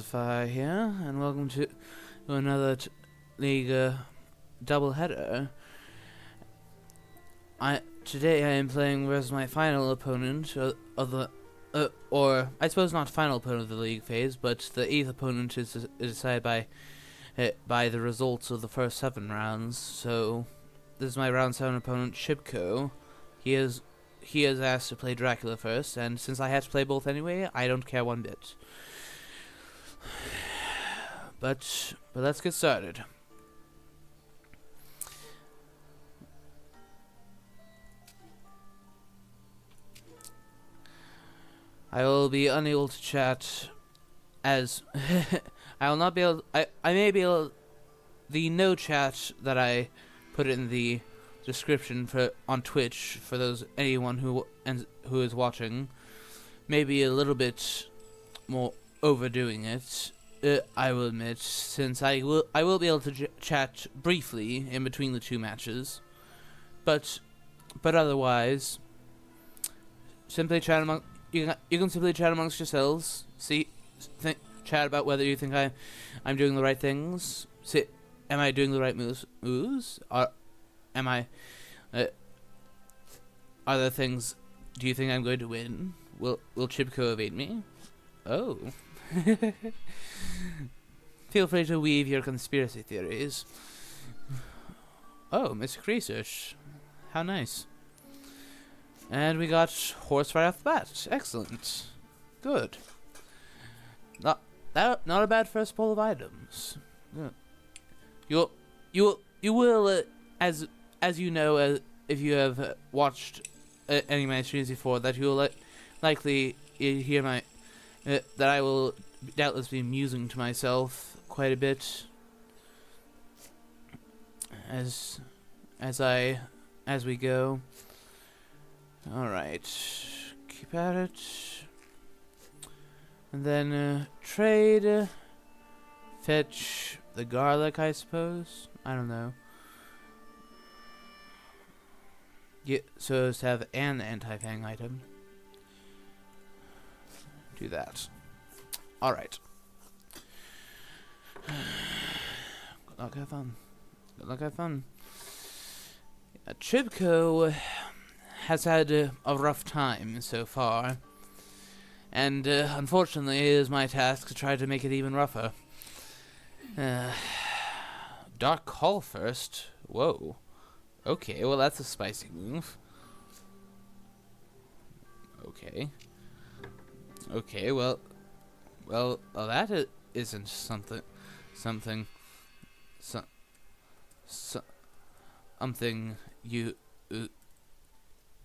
Classify here, and welcome to another League doubleheader. Today I am playing versus my final opponent of the, or I suppose not final opponent of the league phase, but the 8th opponent is decided by the results of the first 7 rounds. So this is my round 7 opponent, CHIBKO. He is asked to play Dracula first, and since I had to play both anyway, I don't care one bit. But let's get started. I will be unable to chat as I will not be able. I may be able. The no chat that I put in the description on Twitch for anyone who is watching may be a little bit more overdoing it. I will admit, since I will be able to chat briefly in between the 2 matches, but otherwise, simply chat among you can simply chat amongst yourselves. Chat about whether you think I'm doing the right things. Am I doing the right moves? Or am I? Are there things? Do you think I'm going to win? Will CHIBKO evade me? Oh. Feel free to weave your conspiracy theories. Oh, Mystic Research. How nice. And we got horse right off the bat. Excellent. Good. Not a bad first pull of items. Good. You will as you know, if you have watched any of my streams before, that you will likely hear my that I will doubtless be musing to myself quite a bit as we go. All right, keep at it, and then trade, fetch the garlic, I suppose. I don't know. Yeah, so as to have an anti-fang item. Do that. Alright. Good luck, have fun. Good luck, have fun. CHIBKO has had a rough time so far, and unfortunately it is my task to try to make it even rougher. Dark Call first? Whoa. Okay, well that's a spicy move. Okay, well, that isn't something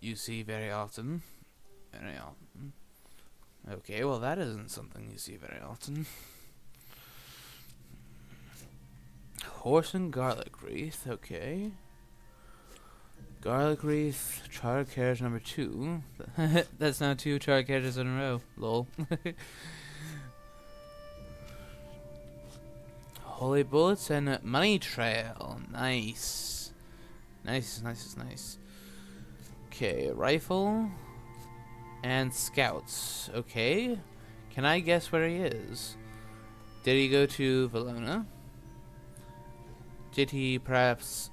you see very often. Okay, well that isn't something you see very often. Horse and garlic wreath, okay. Garlic wreath, charred carriage number 2. That's now 2 charred carriages in a row. Lol. Holy bullets and money trail. Nice. Nice. Okay, rifle and scouts. Okay. Can I guess where he is? Did he go to Valona? Did he perhaps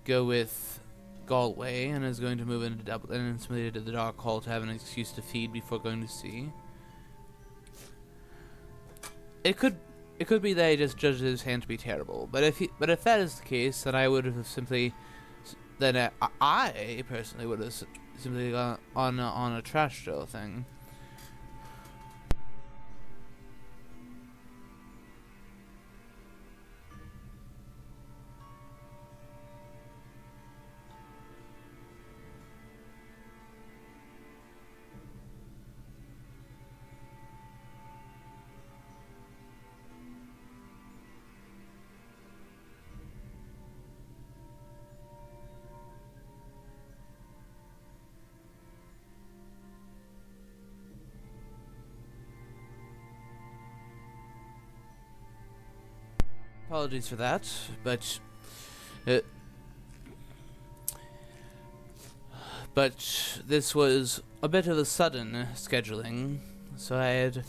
go with Galway and is going to move into Dublin and submitted to the Dark Hall to have an excuse to feed before going to sea? It could be that he just judged his hand to be terrible. But if that is the case, then I would have simply, I personally would have simply gone on a trash drill thing. Apologies for that, but this was a bit of a sudden scheduling, so I had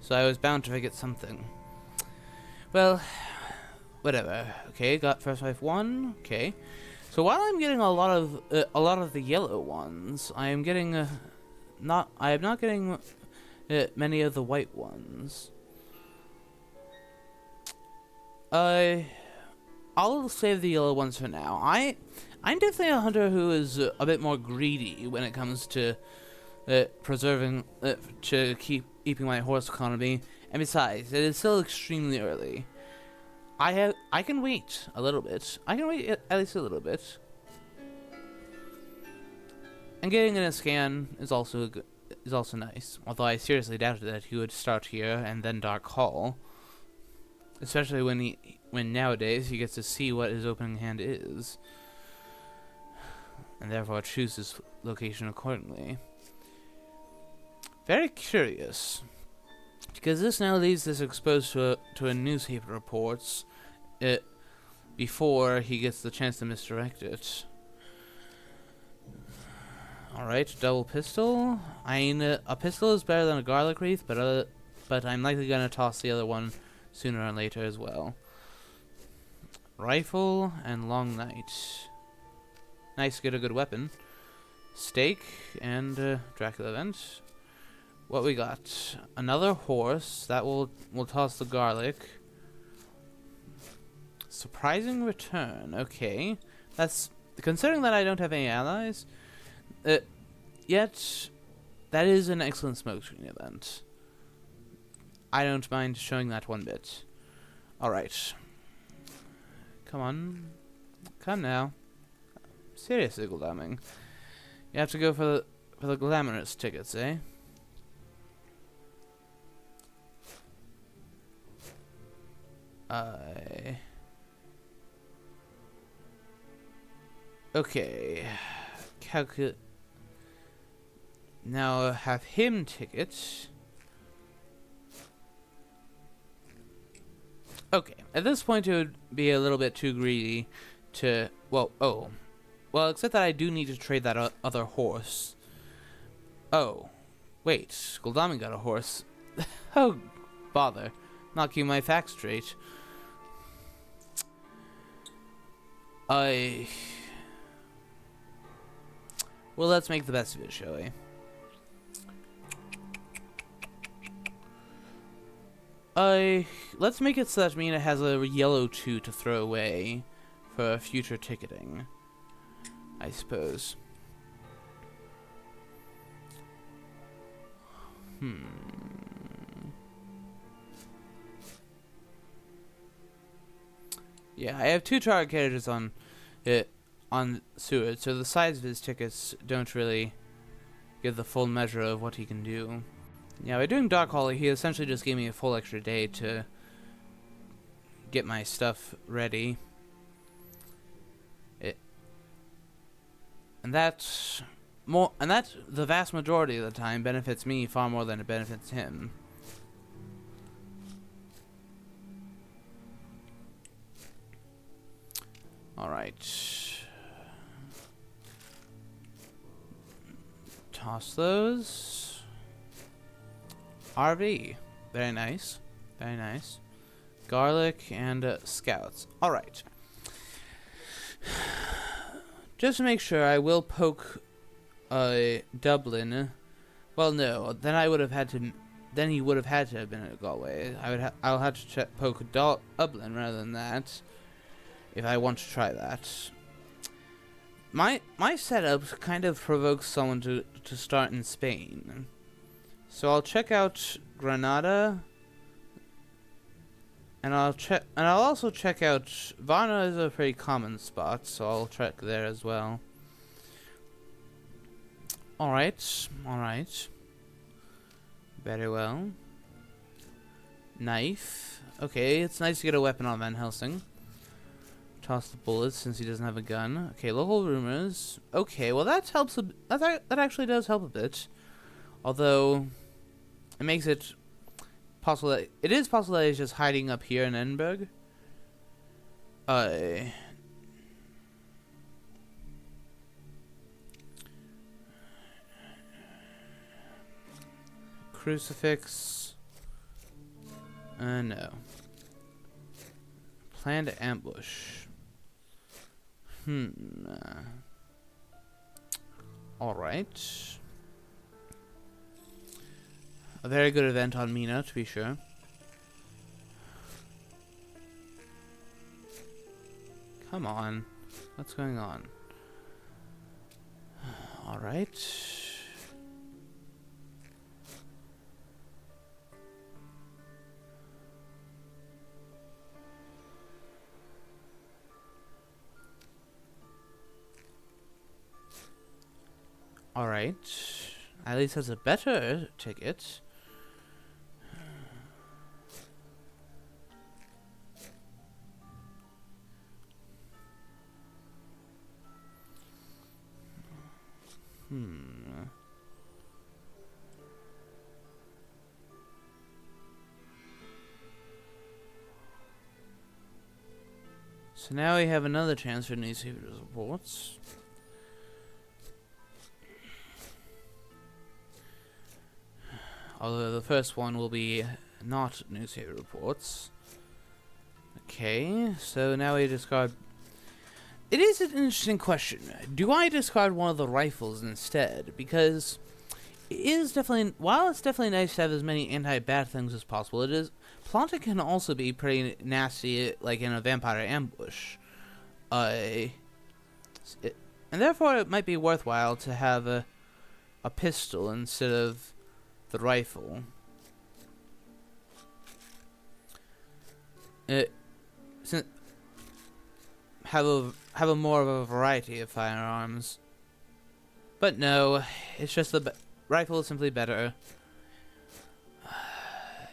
so I was bound to forget something. Well, whatever. Okay, got first wife 1. Okay. So while I'm getting a lot of the yellow ones, I am getting I am not getting many of the white ones. I'll save the yellow ones for now. I'm definitely a hunter who is a bit more greedy when it comes to preserving to keeping my horse economy. And besides, it is still extremely early. I can wait a little bit. I can wait at least a little bit. And getting in a scan is also nice. Although I seriously doubted that he would start here and then Dark Hall, especially when nowadays he gets to see what his opening hand is, and therefore choose his location accordingly. Very curious, because this now leaves us exposed to a newspaper reports before he gets the chance to misdirect it. Alright, double pistol. I mean, a pistol is better than a garlic wreath, but I'm likely gonna toss the other one sooner or later as well. Rifle and long night. Nice to get a good weapon. Steak and Dracula event. What we got? Another horse. That we'll toss the garlic. Surprising return. Okay, that's considering that I don't have any allies. Yet, that is an excellent smokescreen event. I don't mind showing that one bit. Alright. Come on. Come now. Seriously, Glaming. You have to go for the glamorous tickets, eh? Okay. Calculate. Now have him tickets. Okay, at this point it would be a little bit too greedy to, well, except that I do need to trade that other horse. Oh, wait, Skuldami got a horse. Oh, bother. Not keeping my facts straight. Well, let's make the best of it, shall we? Let's make it so that Mina has a yellow 2 to throw away for future ticketing, I suppose. Yeah, I have 2 target carriages on Seward, so the size of his tickets don't really give the full measure of what he can do. Yeah, by doing Dark Hall, he essentially just gave me a full extra day to get my stuff ready. And that's the vast majority of the time benefits me far more than it benefits him. Alright. Toss those. RV. Very nice. Very nice. Garlic and scouts. Alright. Just to make sure, I will poke Dublin. Well, no. Then I would have had to. Then he would have had to have been at Galway. I'll have to poke Dublin rather than that, if I want to try that. My setup kind of provokes someone to start in Spain. So I'll check out Granada, and I'll also check out Varna is a pretty common spot, so I'll check there as well. Alright. Very well. Knife. Okay, it's nice to get a weapon on Van Helsing. Toss the bullets since he doesn't have a gun. Okay, local rumors. Okay, well that helps that actually does help a bit. Although it makes it possible that it is possible that he's just hiding up here in Edinburgh. Crucifix. No. Planned ambush. Alright. A very good event on Mina, to be sure. Come on. What's going on? Alright. Alright. At least that's a better ticket. So now we have another chance for newspaper reports. Although the first one will be not newspaper reports. Okay, so now we discard... It is an interesting question. Do I discard one of the rifles instead? Because it is definitely... While it's definitely nice to have as many anti-bat things as possible, it is... Planta can also be pretty nasty, like in a vampire ambush. And therefore it might be worthwhile to have a pistol instead of the rifle. Have a more of a variety of firearms. But no, it's just the rifle is simply better.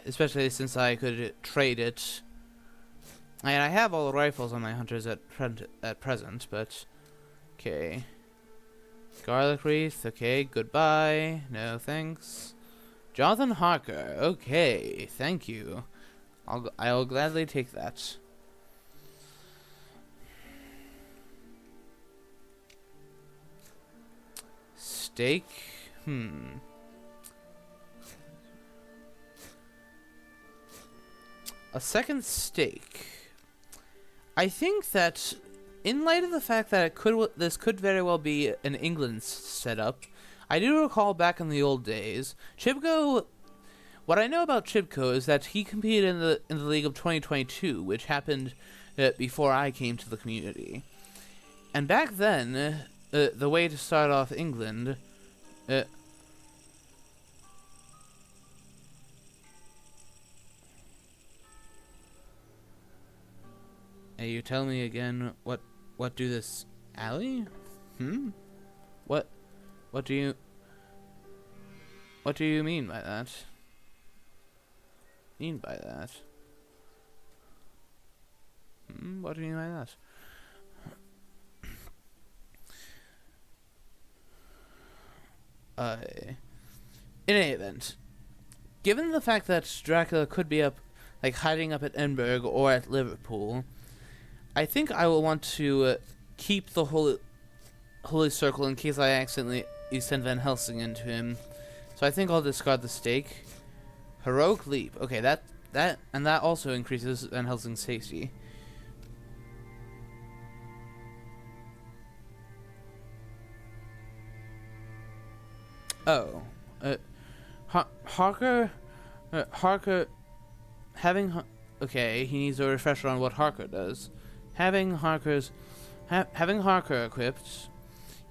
Especially since I could trade it. And I have all the rifles on my hunters at present, but... Okay. Garlic wreath, okay, goodbye. No thanks. Jonathan Harker, okay, thank you. I'll gladly take that. Steak, A second steak. I think that, in light of the fact that this could very well be an England setup, I do recall back in the old days, CHIBKO. What I know about CHIBKO is that he competed in the League of 2022, which happened before I came to the community. And back then, the way to start off England. Hey, you tell me again what do this alley? What do you mean by that? What do you mean by that? In any event, given the fact that Dracula could be hiding up at Edinburgh or at Liverpool, I think I will want to keep the Holy Circle in case I accidentally send Van Helsing into him. So I think I'll discard the stake. Heroic Leap. Okay, that also increases Van Helsing's safety. Oh, Harker, okay, he needs a refresher on what Harker does. Having Harker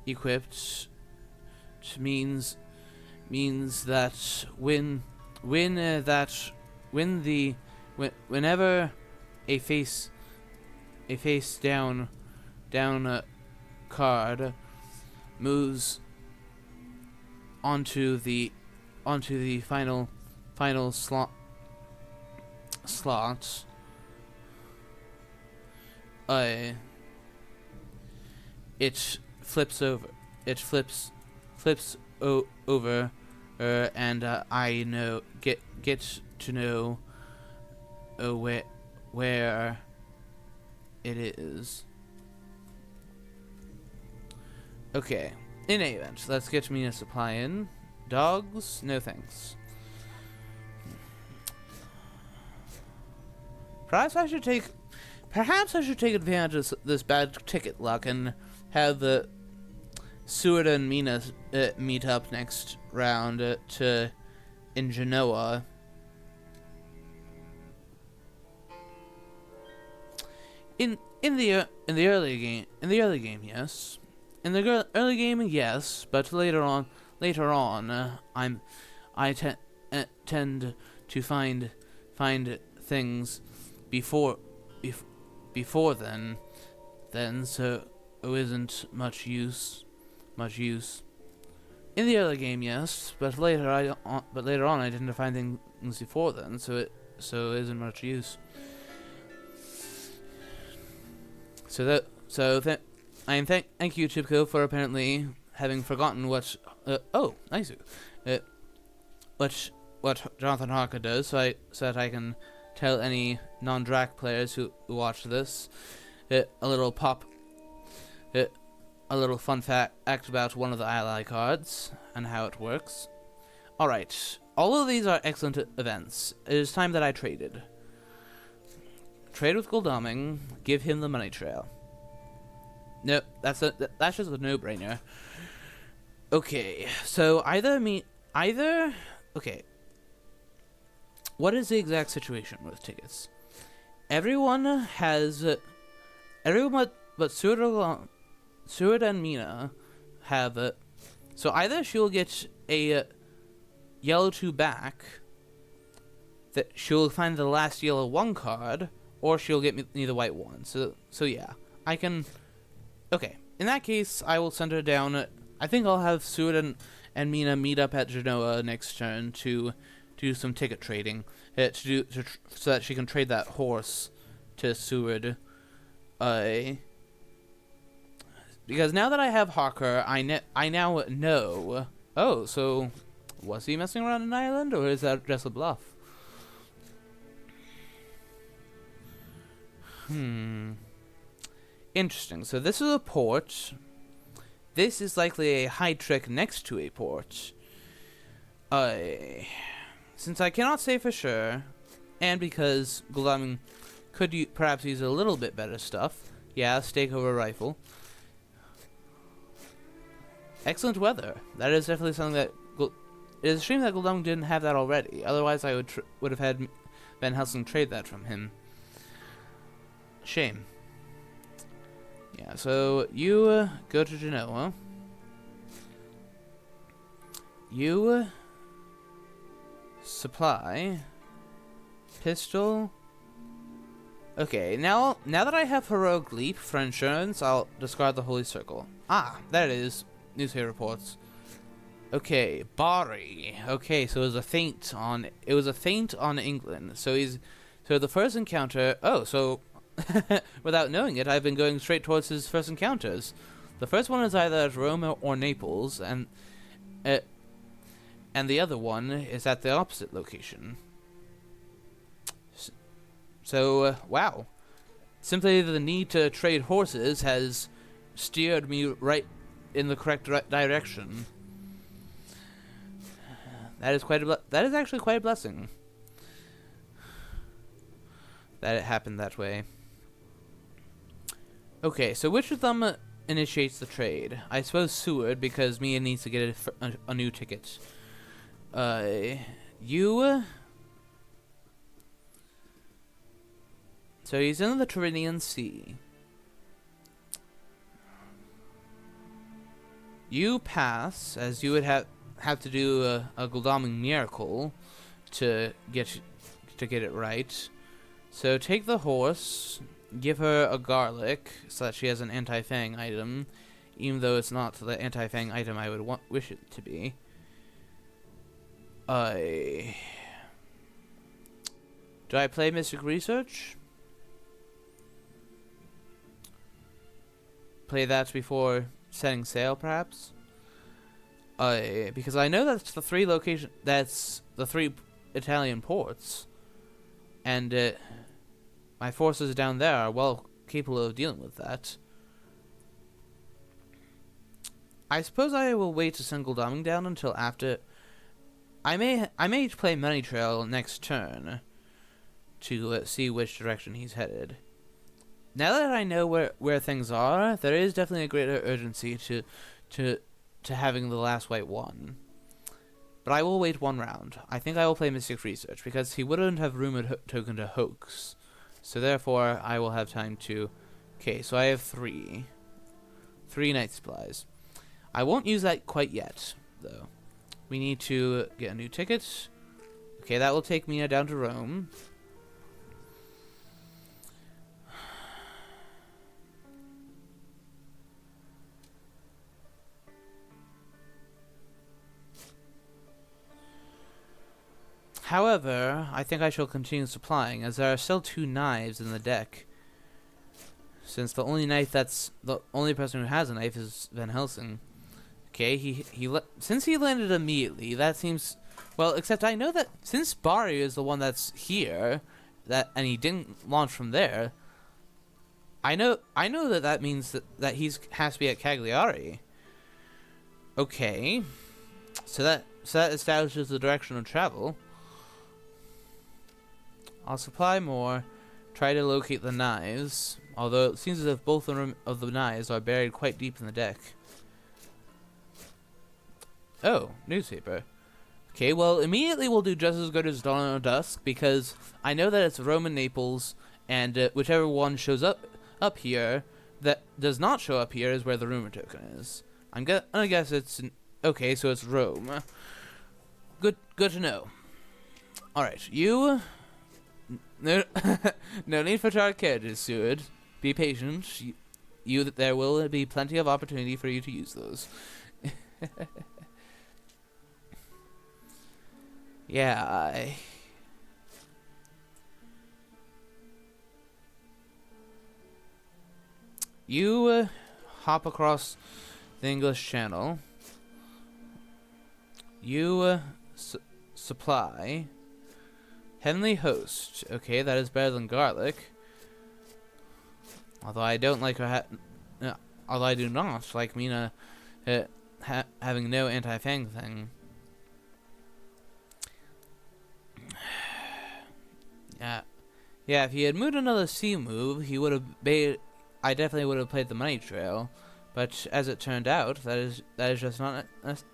equipped means that whenever a face down card moves onto the final slot, it flips over. And I get to know where it is. Okay. In any event, let's get me a supply in. Dogs? No thanks. Perhaps I should take advantage of this bad ticket luck and have Seward and Mina meet up next round in Genoa. In the early game, yes. In the early game, yes, but later on, I tend to find things before then, so it isn't much use. In the early game, yes, but later on I tend to find things before then, so it isn't much use. Thank you, CHIBKO, for apparently having forgotten what Jonathan Harker does, so that I can tell any non-Drac players who watch this a little fun fact about one of the ally cards and how it works. Alright, all of these are excellent events. It is time that I traded. Trade with Goldaming, give him the money trail. No, that's just a no-brainer. Okay, so okay. What is the exact situation with tickets? Everyone but Seward and Mina have so either she'll get a yellow 2 back, that she'll find the last yellow 1 card, or she'll get me the white 1. So yeah, I can. Okay, in that case, I will send her down. I think I'll have Seward and Mina meet up at Genoa next turn to do some ticket trading, so that she can trade that horse to Seward. Because now that I have Harker, I now know. Oh, so was he messing around in Ireland, or is that just a bluff? Interesting. So this is a port. This is likely a high trick next to a port. Since I cannot say for sure, and because Goldaming could perhaps use a little bit better stuff. Yeah, stake over rifle. Excellent weather. That is definitely something that it is a shame that Goldaming didn't have that already. Otherwise, I would have had Van Helsing trade that from him. Shame. Yeah, so you go to Genoa. You supply pistol. Okay, now that I have Heroic Leap for insurance, I'll discard the Holy Circle. Ah, that is newspaper reports. Okay, Bari. Okay, so it was a feint on England. So the first encounter. Oh, so without knowing it, I've been going straight towards his first encounters. The first one is either at Rome or Naples, and the other one is at the opposite location. So, wow. Simply the need to trade horses has steered me right in the correct direction. That is actually quite a blessing that it happened that way. Okay, so which of them initiates the trade? I suppose Seward, because Mia needs to get a new ticket. You. So he's in the Tyrrhenian Sea. You pass, as you would have to do a Goldaming miracle to get it right. So take the horse, give her a garlic so that she has an anti-fang item, even though it's not the anti-fang item I would wish it to be. Do I play Mystic Research? Play that before setting sail, perhaps? Because I know that's the three Italian ports, and my forces down there are well capable of dealing with that. I suppose I will wait to send Goldaming down until after. I may play Money Trail next turn to see which direction he's headed. Now that I know where things are, there is definitely a greater urgency to having the last white won. But I will wait one round. I think I will play Mystic Research, because he wouldn't have rumored token to hoax. So therefore, I will have time to... Okay, so I have 3. 3 night supplies. I won't use that quite yet, though. We need to get a new ticket. Okay, that will take Mina down to Rome. However, I think I shall continue supplying, as there are still 2 knives in the deck. Since the only person who has a knife is Van Helsing. Okay, since he landed immediately, that seems... Well, except I know that since Bari is the one that's here, and he didn't launch from there, I know that means that he has to be at Cagliari. Okay, so that establishes the direction of travel. I'll supply more, try to locate the knives, although it seems as if both of the knives are buried quite deep in the deck. Oh, newspaper. Okay, well, immediately we'll do just as good as Dawn of Dusk, because I know that it's Rome and Naples, and whichever one shows up here that does not show up here is where the rumor token is. I'm gonna guess it's... Okay, so it's Rome. Good to know. Alright, you... No, no need for dark carriages, Seward. Be patient. There will be plenty of opportunity for you to use those. Yeah, You hop across the English Channel. You supply... Heavenly Host. Okay, that is better than garlic. Although I don't like her although I do not like Mina having no anti-fang thing. Yeah, if he had moved another C move, he would have I definitely would have played the money trail. But as it turned out, that is just not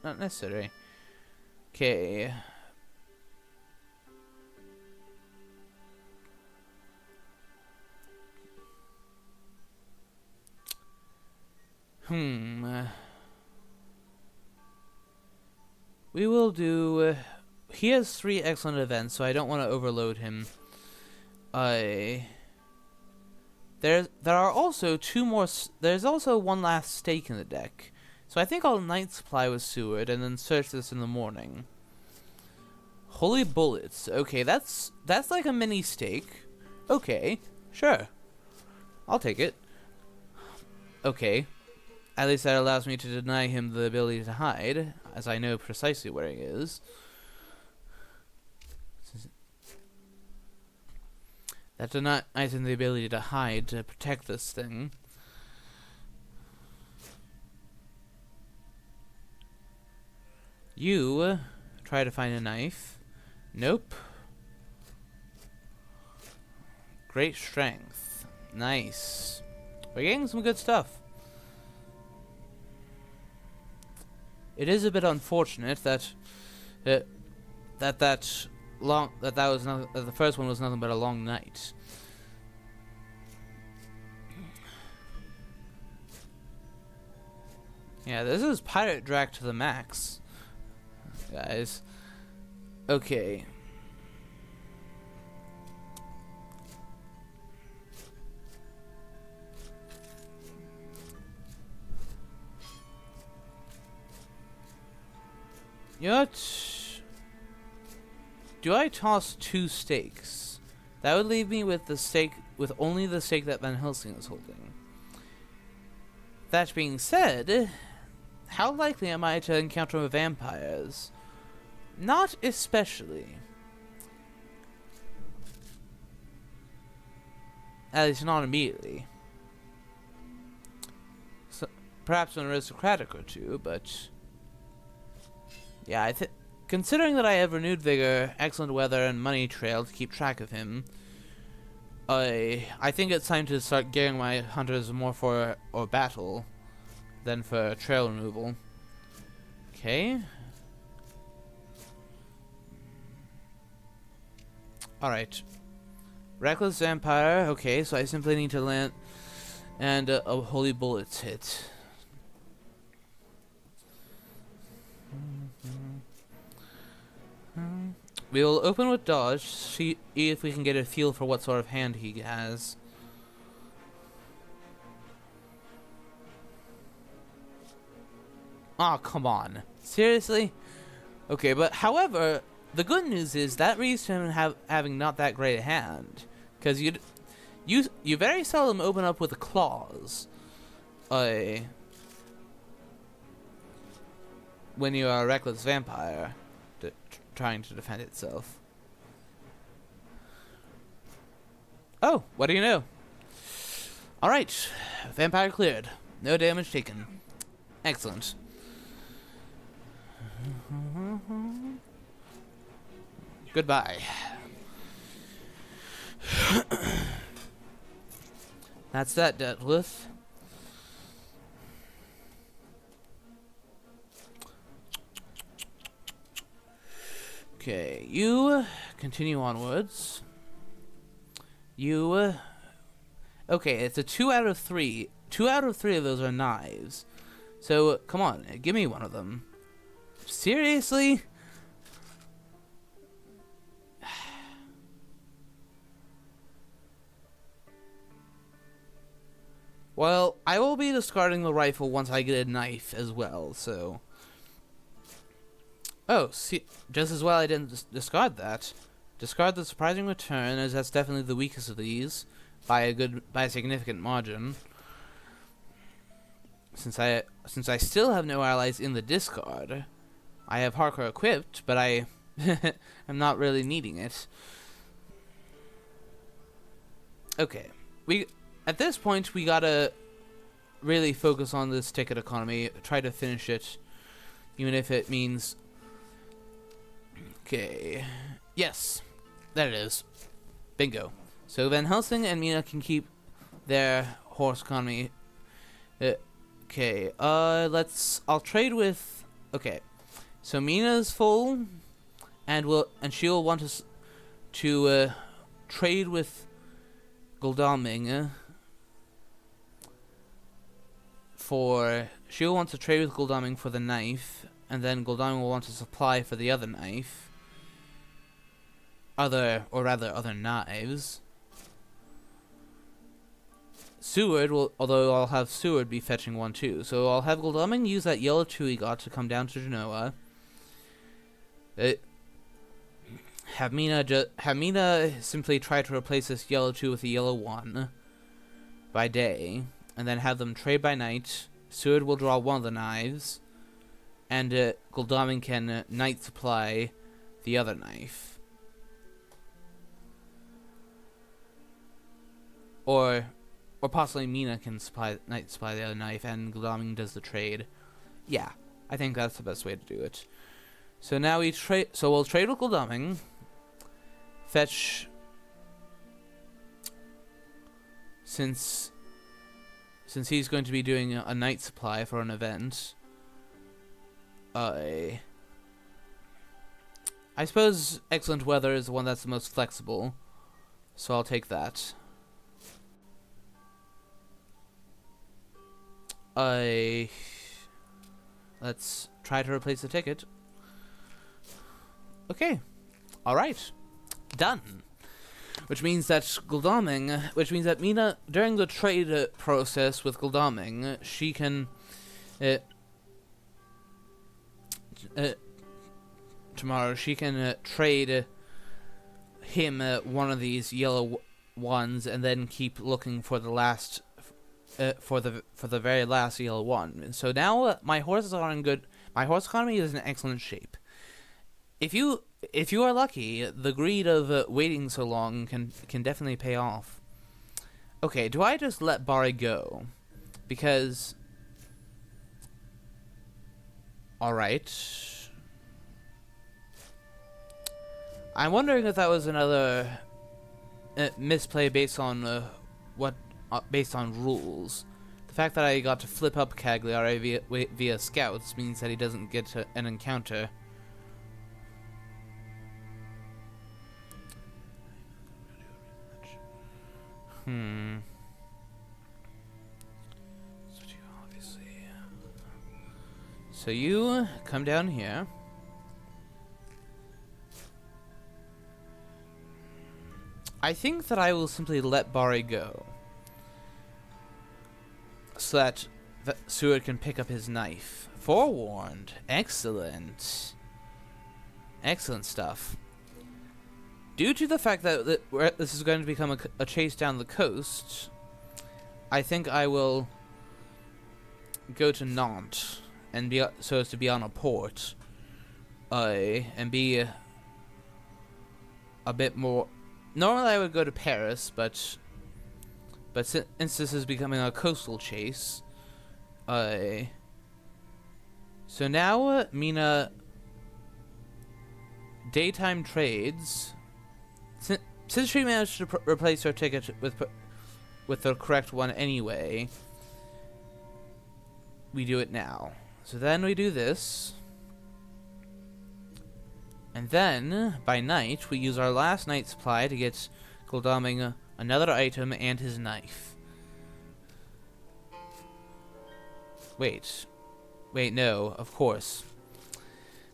necessary. Okay. We will do... he has 3 excellent events, so I don't want to overload him. There are also 2 more... There's also 1 last stake in the deck. So I think I'll night supply with Seward, and then search this in the morning. Holy Bullets. Okay, that's like a mini stake. Okay, sure. I'll take it. Okay. At least that allows me to deny him the ability to hide, as I know precisely where he is. That denies him the ability to hide to protect this thing. You try to find a knife. Nope. Great strength. Nice. We're getting some good stuff. It is a bit unfortunate that the first one was nothing but a long night. Yeah, this is Pirate Drac to the max, guys. Okay. You know what? Do I toss 2 stakes? That would leave me with only the stake that Van Helsing is holding. That being said, how likely am I to encounter vampires? Not especially. At least not immediately. So, perhaps an aristocratic or 2, but... Yeah, considering that I have renewed vigor, excellent weather, and money trail to keep track of him, I think it's time to start gearing my hunters more for battle than for trail removal. Okay. Alright. Reckless Vampire. Okay, so I simply need to land and a Holy Bullets hit. We will open with dodge, see if we can get a feel for what sort of hand he has. Aw, oh, come on. Seriously? Okay, but however, the good news is that reads to him having not that great a hand. Because you very seldom open up with claws. When you are a reckless vampire trying to defend itself. Oh, what do you know? Alright, vampire cleared. No damage taken. Excellent. Goodbye. That's that dealt with. Okay, you continue onwards. You okay, it's a 2 out of 3. 2 out of 3 of those are knives. So come on, give me one of them. Seriously? Well, I will be discarding the rifle once I get a knife as well, so... Oh, see, just as well I didn't discard that. Discard the surprising return, as that's definitely the weakest of these, by a significant margin. Since I still have no allies in the discard, I have Harker equipped, but I am not really needing it. Okay, at this point we gotta really focus on this ticket economy, try to finish it, even if it means... Okay, yes, there it is. Bingo. So Van Helsing and Mina can keep their horse economy. Okay, I'll trade with... Okay, so Mina's full, and she'll want us to trade with Goldaming she'll want to trade with Goldaming for the knife, and then Goldaming will want to supply for the other knife. Other knives. Seward will, although I'll have Seward be fetching one too. So I'll have Goldaming use that yellow 2 he got to come down to Genoa. Have Mina simply try to replace this yellow 2 with a yellow 1 by day, and then have them trade by night. Seward will draw one of the knives, and Goldaming can night supply the other knife. Or possibly Mina can night supply the other knife, and Goldaming does the trade. Yeah, I think that's the best way to do it. So now we trade. So we'll trade with Goldaming. Fetch. Since he's going to be doing a night supply for an event. I suppose excellent weather is the one that's the most flexible. So I'll take that. Let's try to replace the ticket. Okay. Alright. Done. Which means that Mina, during the trade process with Goldaming, she can tomorrow she can trade him one of these yellow ones, and then keep looking for the last for the very last yellow one. And so now my horses are in good. My horse economy is in excellent shape. If you are lucky, the greed of waiting so long can definitely pay off. Okay, do I just let Bari go? Because... Alright. I'm wondering if that was another misplay based on based on rules. The fact that I got to flip up Cagliari via scouts means that he doesn't get an encounter. So you come down here. I think that I will simply let Bari go, so that Seward can pick up his knife. Forewarned. Excellent. Excellent stuff. Due to the fact that this is going to become a chase down the coast, I think I will go to Nantes and be so as to be on a port, and be a bit more. Normally I would go to Paris, but since this is becoming a coastal chase, so now Mina daytime trades. Since she managed to replace her ticket with the correct one anyway, we do it now. So then we do this. And then, by night, we use our last night supply to get Goldaming another item and his knife. Wait, no, of course.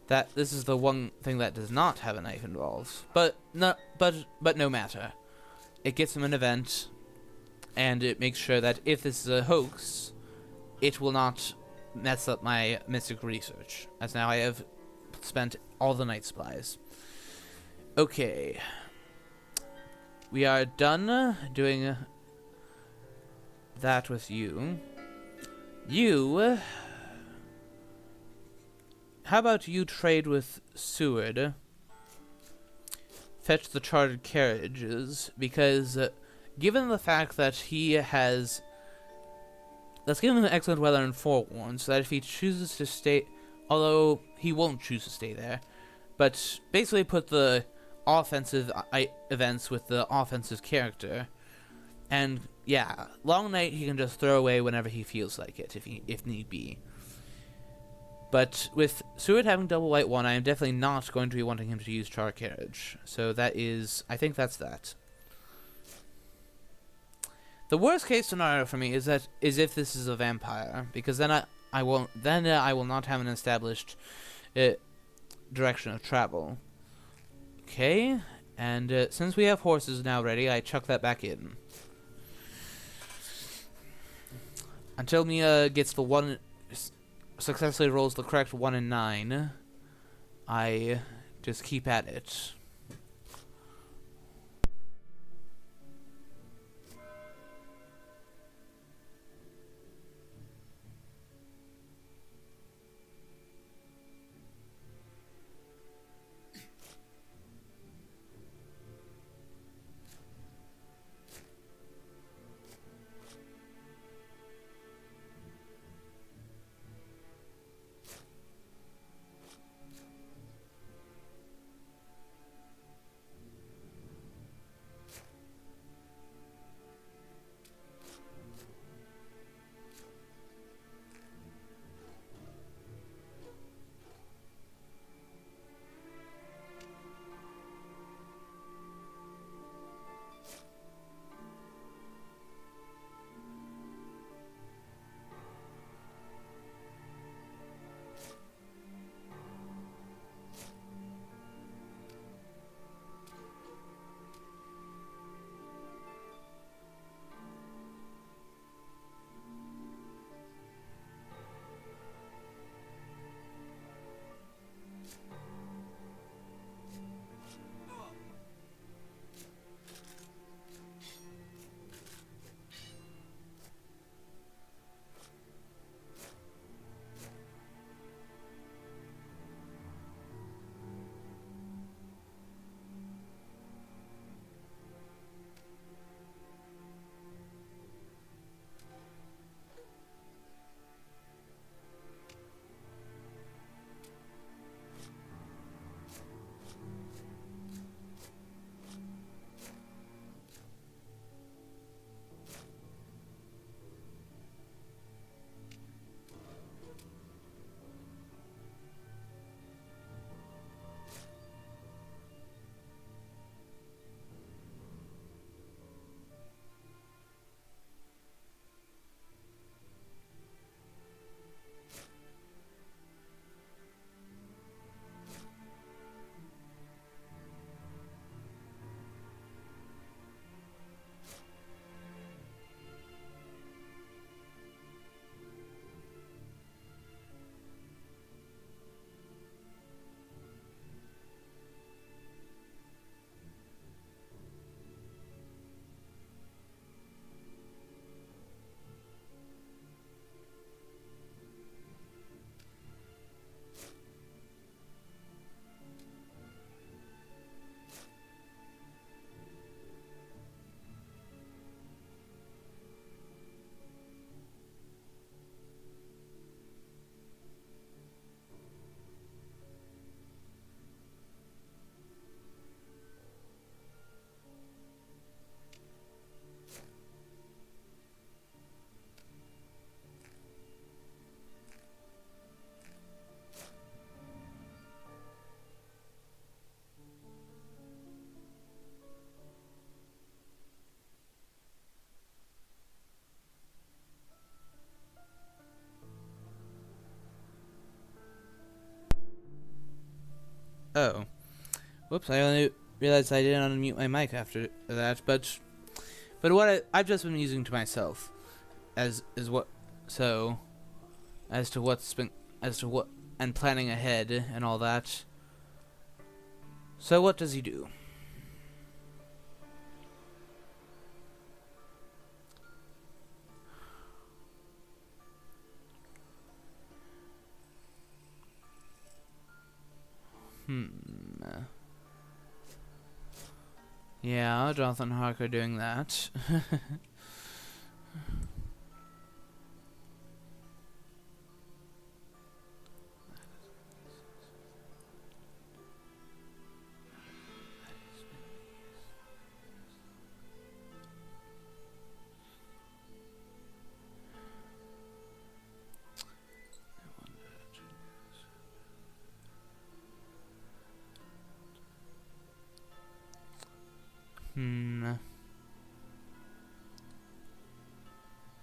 This is the one thing that does not have a knife involved. But no matter. It gets him an event, and it makes sure that if this is a hoax, it will not mess up my mystic research, as now I have spent all the night supplies. Okay. We are done doing that with you. How about you trade with Seward? Fetch the chartered carriages, because given the fact that he has... Let's give him excellent weather and forewarned, so that if he chooses to stay... Although, he won't choose to stay there. But basically put the offensive events with the offensive character. And, yeah, Long Night he can just throw away whenever he feels like it, if need be. But with Seward having double white 1, I am definitely not going to be wanting him to use Char Carriage. So that is... I think that's that. The worst case scenario for me is if this is a vampire, because then I will not have an established direction of travel. Okay, and since we have horses now ready, I chuck that back in. Until Mia gets the one, successfully rolls the correct 1 and 9, I just keep at it. Oh. Whoops, I only realized I didn't unmute my mic after that, but I've just been using to myself as what so as to what and planning ahead and all that. So what does he do? Yeah, Jonathan Harker doing that.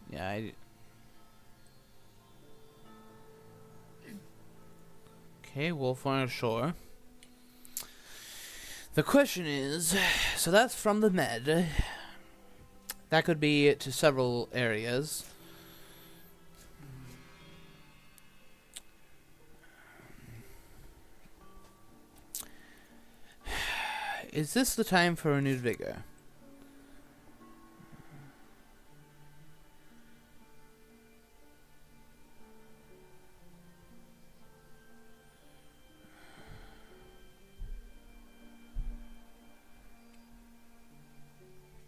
Yeah, okay, wolf on shore. The question is, so that's from the med. That could be to several areas. Is this the time for renewed vigor?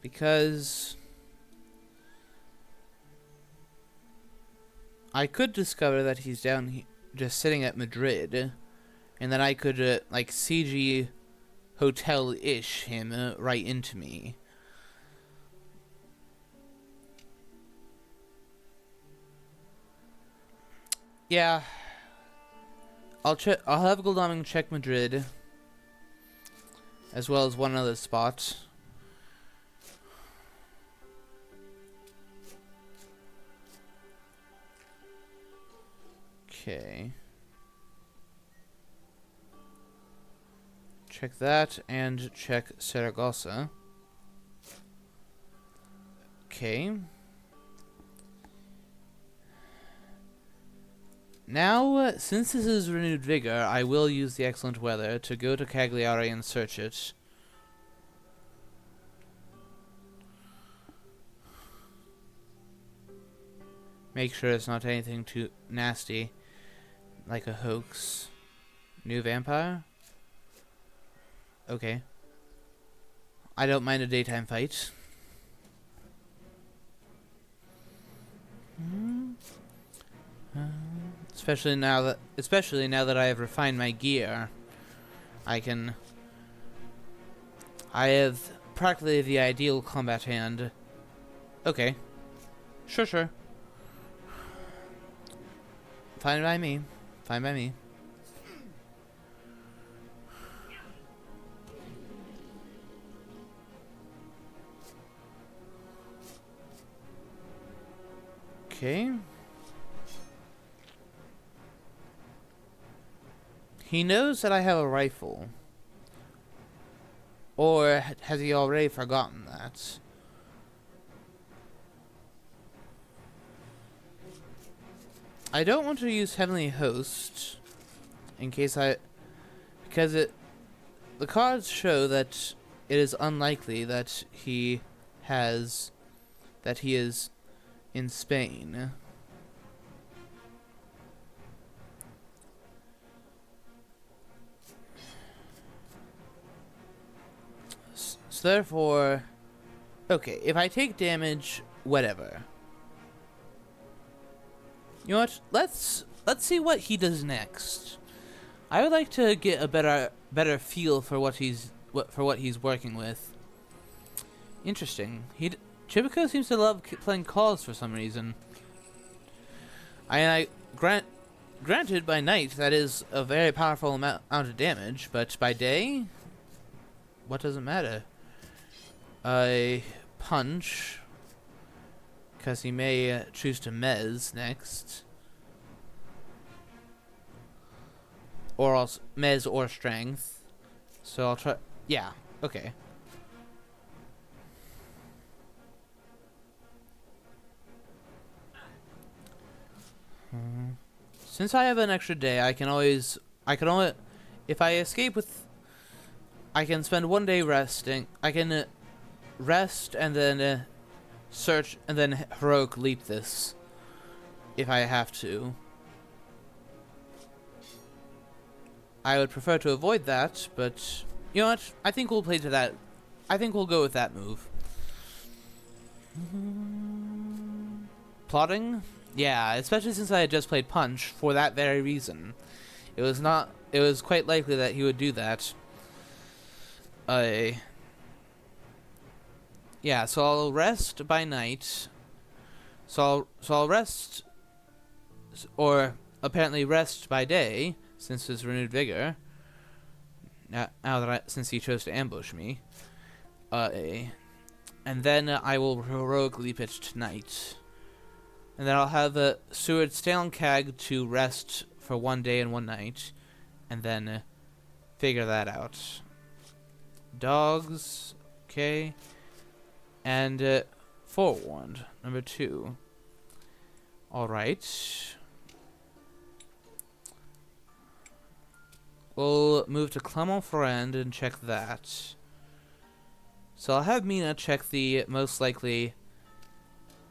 Because I could discover that he's down just sitting at Madrid, and then I could like CG hotel-ish him right into me. Yeah, I'll have Goldaming check Madrid, as well as one other spot. Okay. Check that and check Saragossa. Okay. Now, since this is renewed vigor, I will use the excellent weather to go to Cagliari and search it. Make sure it's not anything too nasty, like a hoax. New vampire? Okay. I don't mind a daytime fight. Especially now that I have refined my gear, I have practically the ideal combat hand. Okay. Sure. Fine by me. Fine by me. Okay. He knows that I have a rifle. Or has he already forgotten that? I don't want to use Heavenly Host in case because the cards show that it is unlikely that he is in Spain. So therefore, okay, if I take damage, whatever. You know what? Let's see what he does next. I would like to get a better feel for what he's working with. Interesting. CHIBKO seems to love playing calls for some reason. Granted, by night that is a very powerful amount of damage, but by day, what does it matter? I punch, because he may choose to mez next, or else mez or strength. So I'll try. Yeah. Okay. Since I have an extra day, I can only, if I escape with, I can spend one day resting. I can rest and then search and then heroic leap this, if I have to. I would prefer to avoid that, but you know what? I think we'll play to that. I think we'll go with that move. Plotting? Yeah, especially since I had just played Punch for that very reason. It was quite likely that he would do that. Yeah, so I'll rest by night. So I'll rest, or apparently rest by day, since his renewed vigor. Since he chose to ambush me. And then I will heroic leap it tonight. And then I'll have Seward stay on CAG to rest for 1 day and 1 night, and then figure that out. Dogs, okay, and forewarned, number 2. All right. We'll move to Clermont-Ferrand and check that. So I'll have Mina check the most likely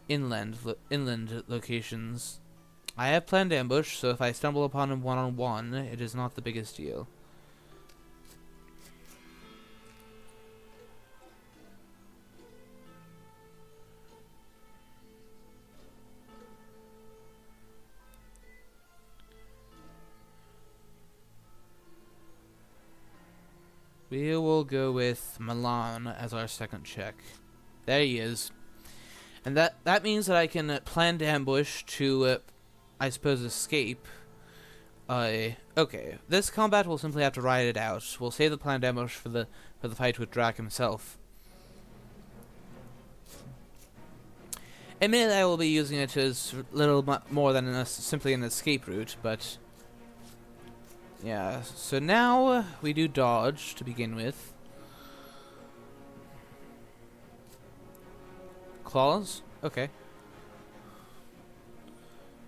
inland locations. I have planned ambush, so if I stumble upon him one-on-one, it is not the biggest deal. We will go with Milan as our second check. There he is. And that means that I can plan to ambush to, I suppose, escape. Okay. This combat will simply have to ride it out. We'll save the planned ambush for the fight with Drac himself. Admittedly, I will be using it as little more than simply an escape route, but yeah. So now we do dodge to begin with. Claws? Okay.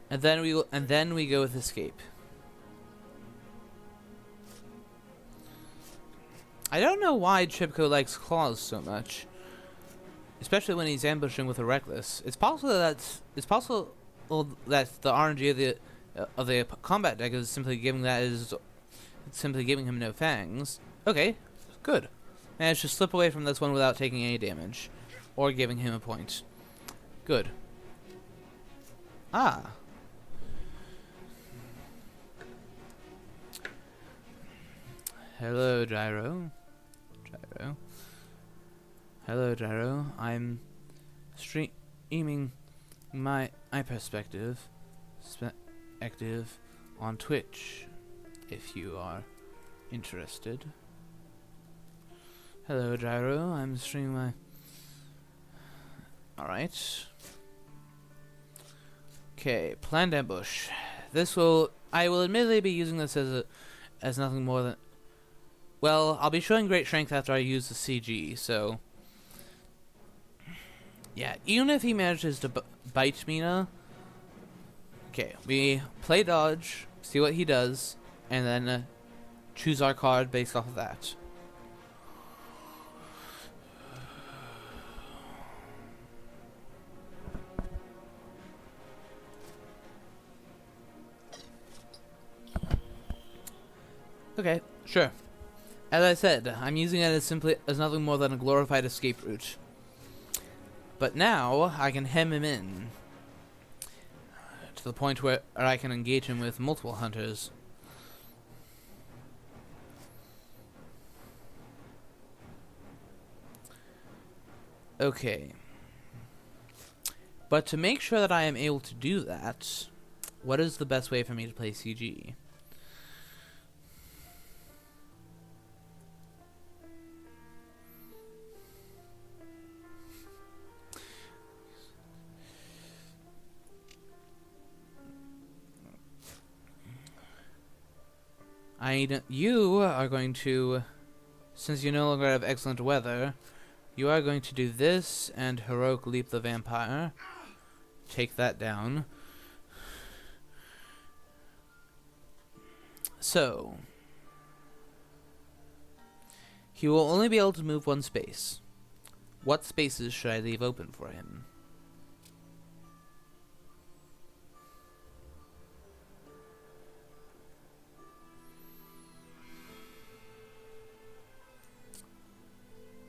And then we go with escape. I don't know why CHIBKO likes claws so much, especially when he's ambushing with a reckless. It's possible that the RNG of the combat deck is simply giving him no fangs. Okay, good. Managed to slip away from this one without taking any damage. Or giving him a point. Good. Ah. Hello, Gyro. Hello, Gyro. I'm streaming my perspective on Twitch, if you are interested. Hello, Gyro. I'm streaming my... Alright. Okay, planned ambush. I will admittedly be using this as nothing more than... Well, I'll be showing great strength after I use the CG, so... Yeah, even if he manages to bite Mina... Okay, we play dodge, see what he does, and then choose our card based off of that. Okay, sure. As I said, I'm using it as nothing more than a glorified escape route. But now, I can hem him in. To the point where I can engage him with multiple hunters. Okay. But to make sure that I am able to do that, what is the best way for me to play CG? You are going to since you no longer have excellent weather, you are going to do this and heroic leap the vampire. Take that down. So, he will only be able to move one space. What spaces should I leave open for him?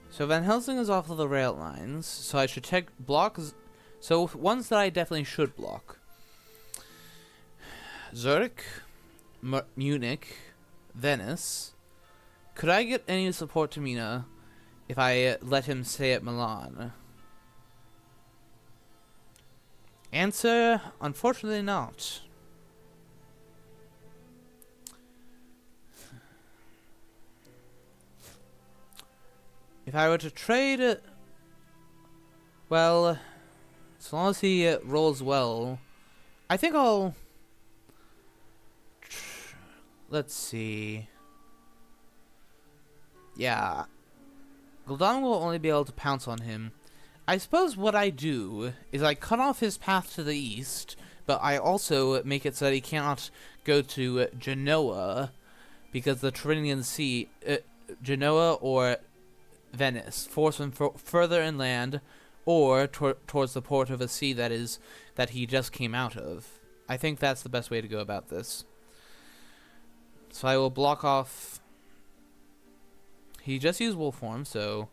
So Van Helsing is off of the rail lines, so I should check blocks. So ones that I definitely should block: Zurich, Munich, Venice. Could I get any support to Mina if I let him stay at Milan? Answer: unfortunately not. If I were to trade, well, as long as he rolls well, I think I'll. Let's see. Yeah, Gul'dan will only be able to pounce on him. I suppose what I do is I cut off his path to the east, but I also make it so that he cannot go to Genoa, because the Tyrrhenian Sea, Genoa or Venice, force him further inland, or towards the port of a sea that he just came out of. I think that's the best way to go about this. So I will block off. He just used wolf form, so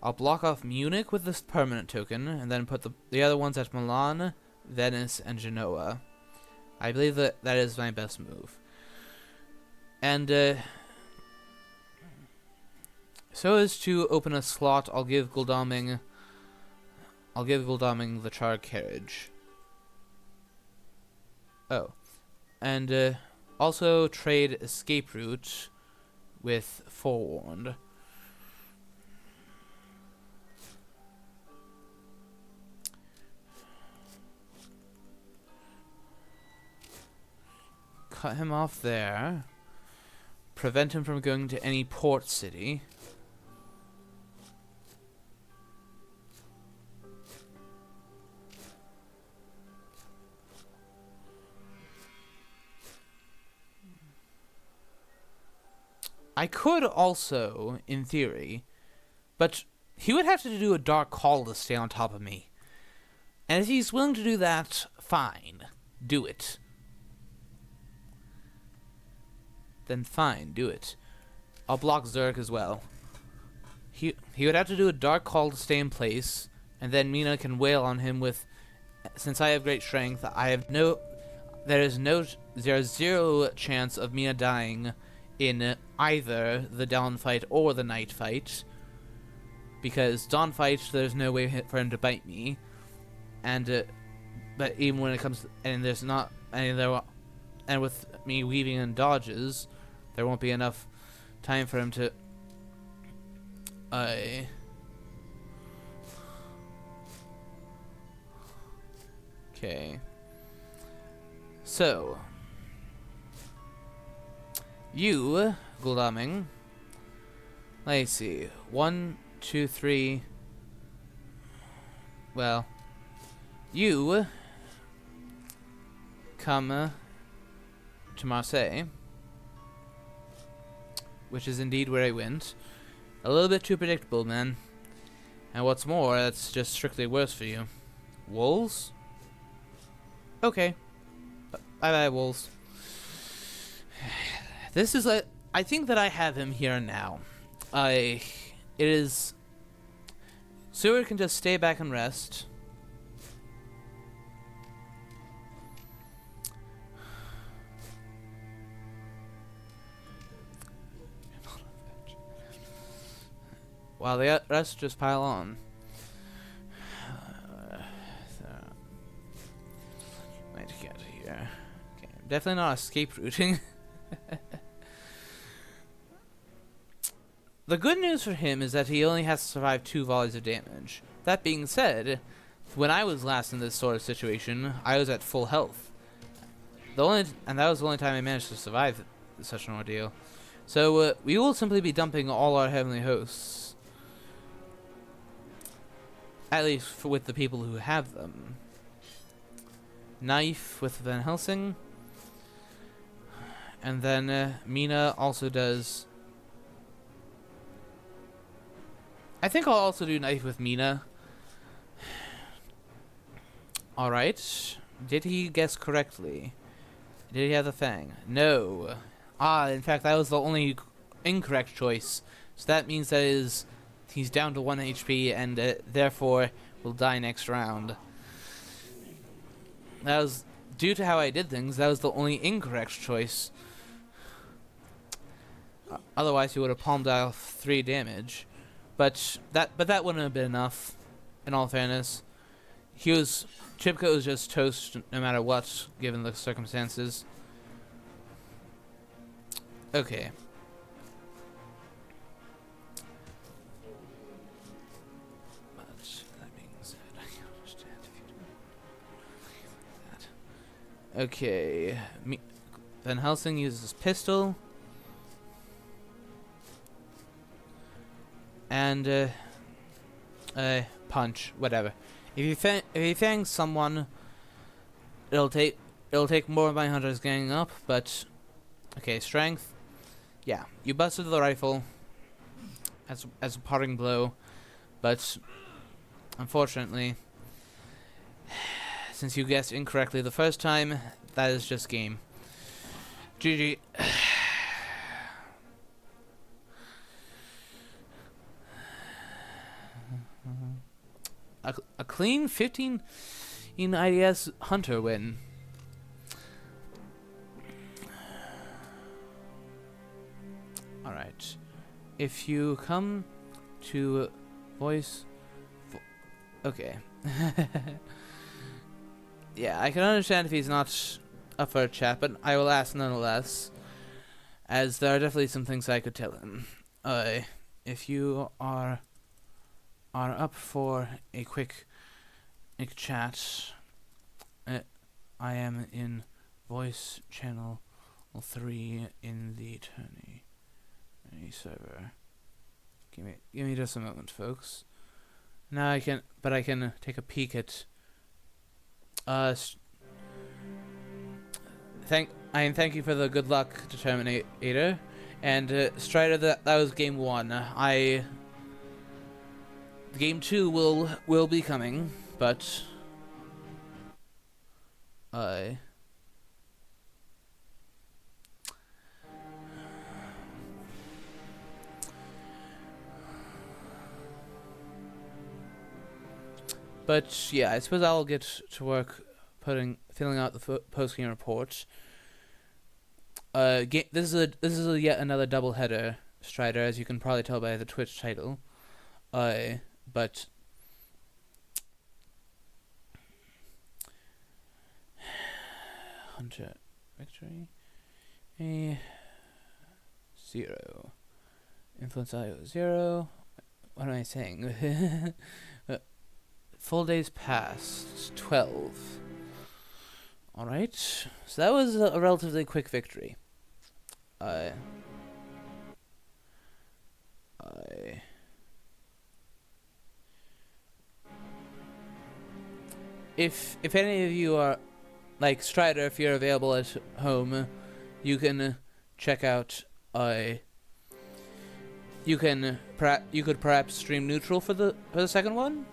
I'll block off Munich with this permanent token, and then put the other ones at Milan, Venice, and Genoa. I believe that is my best move. And so as to open a slot, I'll give Gul'dan the charred carriage. Oh, and also trade escape route with forewarned. Cut him off there. Prevent him from going to any port city. I could also, in theory, but he would have to do a dark call to stay on top of me. And if he's willing to do that, fine. Do it. Then fine, do it. I'll block Zurich as well. He would have to do a dark call to stay in place, and then Mina can wail on him with, since I have great strength, there is zero chance of Mina dying in either the dawn fight or the night fight, because dawn fight there's no way for him to bite me, and but even when it comes to, and there's not any there, and with me weaving in dodges, there won't be enough time for him to okay, so you, Gul'dan, let's see, 1, 2, 3, well, you come to Marseille, which is indeed where I went. A little bit too predictable, man. And what's more, that's just strictly worse for you. Wolves? Okay. Bye-bye, wolves. This is I think that I have him here now. It is... Seward can just stay back and rest. While the rest just pile on. Wait to get here. Okay, definitely not escape routing. The good news for him is that he only has to survive 2 volleys of damage. That being said, when I was last in this sort of situation, I was at full health. And that was the only time I managed to survive such an ordeal. So we will simply be dumping all our heavenly hosts. At least with the people who have them. Knife with Van Helsing. And then Mina also does... I think I'll also do Knife with Mina. Alright. Did he guess correctly? Did he have the Fang? No. In fact, that was the only incorrect choice. So that means that he's down to 1 HP and therefore will die next round. That was due to how I did things. That was the only incorrect choice. Otherwise, he would have palmed off 3 damage. But that wouldn't have been enough. In all fairness, CHIBKO was just toast no matter what, given the circumstances. Okay. But that being said, I can understand if you do that. Okay. Van Helsing uses his pistol. And punch, whatever. If he fangs someone, it'll take more of my hunters ganging up, but okay, strength. Yeah, you busted the rifle as a parting blow, but unfortunately, since you guessed incorrectly the first time, that is just game. GG. A clean 15 in IDS Hunter win. Alright. If you come to voice... okay. Yeah, I can understand if he's not up for a chat, but I will ask nonetheless, as there are definitely some things I could tell him. If you are up for a quick chat, I am in voice channel 3 in the attorney server. Give me just a moment, folks. Now I can take a peek at thank you for the good luck, Determinator, and Strider. That was game 1. Game 2 will be coming, but yeah, I suppose I'll get to work filling out the post-game report. This is yet another double header, Strider, as you can probably tell by the Twitch title. But Hunter victory 0, influence IO 0. What am I saying? Full days passed 12. All right, so that was a relatively quick victory. If any of you are like Strider, if you're available at home, you can check out you could perhaps stream neutral for the second one?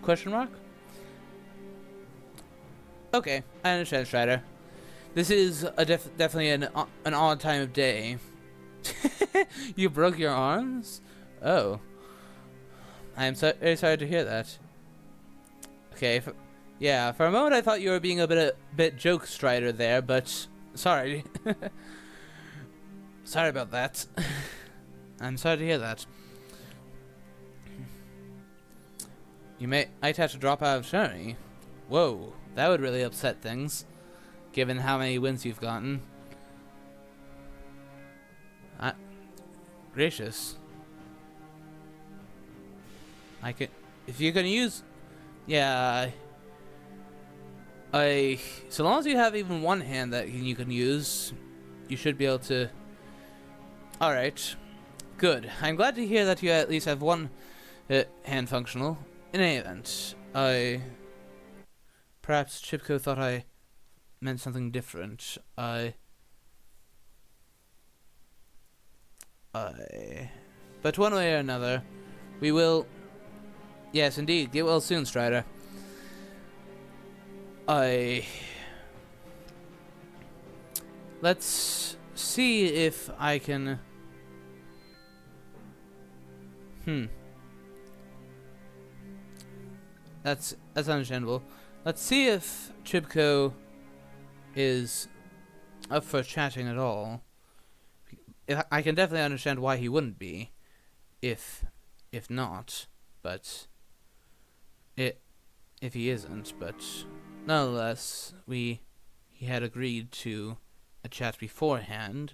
Question mark? Okay, I understand, Strider. This is definitely an odd time of day. You broke your arms? Oh. I am very sorry to hear that. Okay, yeah, for a moment I thought you were being a bit joke Strider there, but sorry. Sorry about that. I'm sorry to hear that. You might have to drop out of tourney. Whoa, that would really upset things, given how many wins you've gotten. Gracious. If you can use, yeah. So long as you have even one hand that you can use, you should be able to All right. Good. I'm glad to hear that you at least have one hand functional. In any event, perhaps Chipko thought I meant something different. But one way or another, we will. Yes, indeed. Get well soon, Strider. Let's see if I can. That's understandable. Let's see if Chibko is up for chatting at all. I can definitely understand why he wouldn't be, if not, but if he isn't. But nonetheless, he had agreed to a chat beforehand.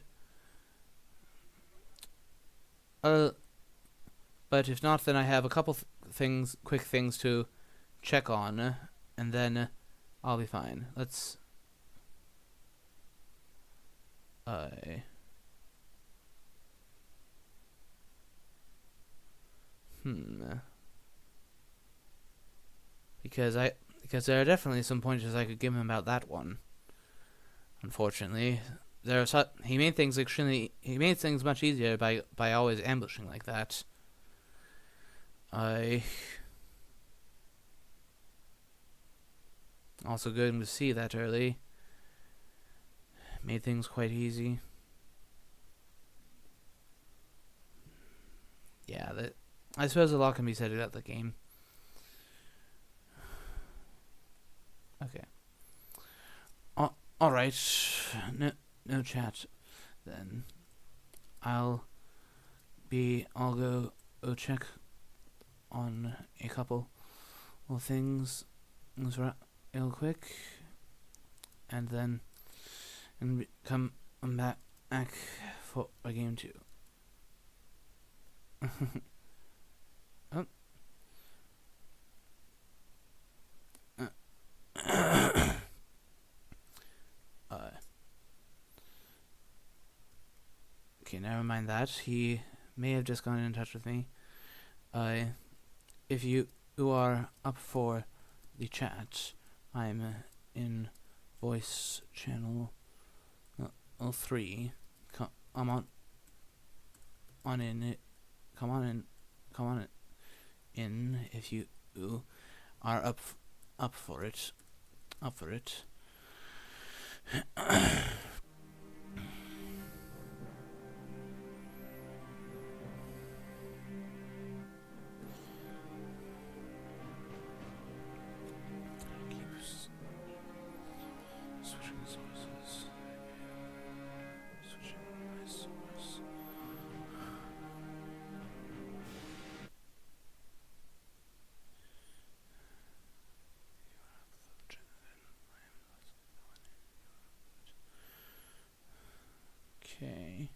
But if not, then I have a couple quick things to check on, and then I'll be fine. Let's. Because there are definitely some pointers I could give him about that one. Unfortunately, he made things much easier by always ambushing like that. Also good to see that early. Made things quite easy. Yeah, I suppose a lot can be said about the game. Okay. Alright. No chat then. I'll go check on a couple of things real quick, and then come back for a game 2. Oh. Okay, never mind that. He may have just gone in touch with me. If you are up for the chat, I'm in voice channel 3. Come on in. Come on in if you are up for it. Okay.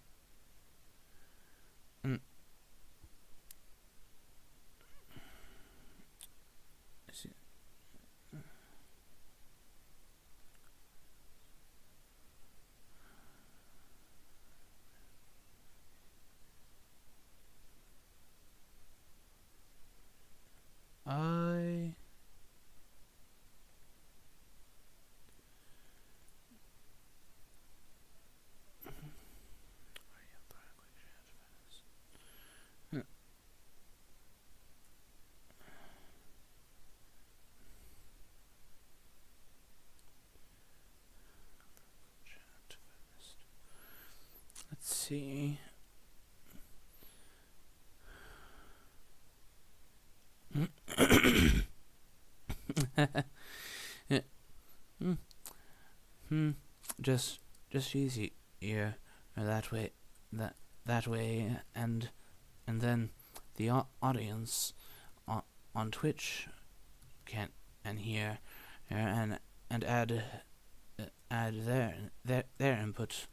Let's see. Just easy here, or that way, that way, and then the audience on Twitch can hear and add their input.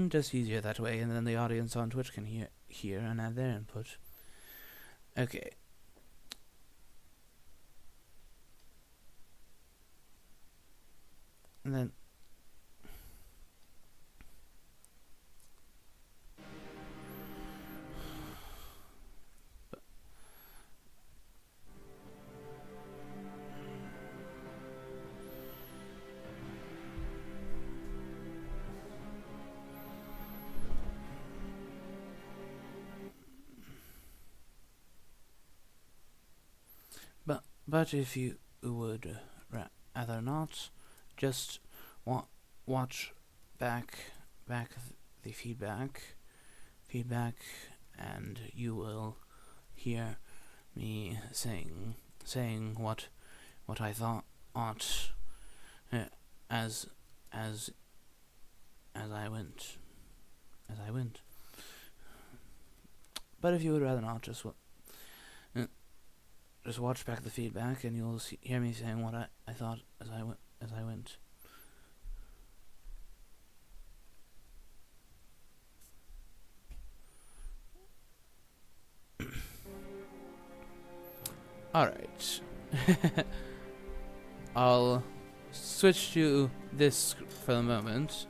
Just easier that way, and then the audience on Twitch can hear and add their input. Okay. And then But if you would rather not, just watch back the feedback, and you will hear me saying what I thought as as I went. But if you would rather not, just watch back the feedback, and you'll hear me saying what I thought as I went. All right. I'll switch to this for the moment,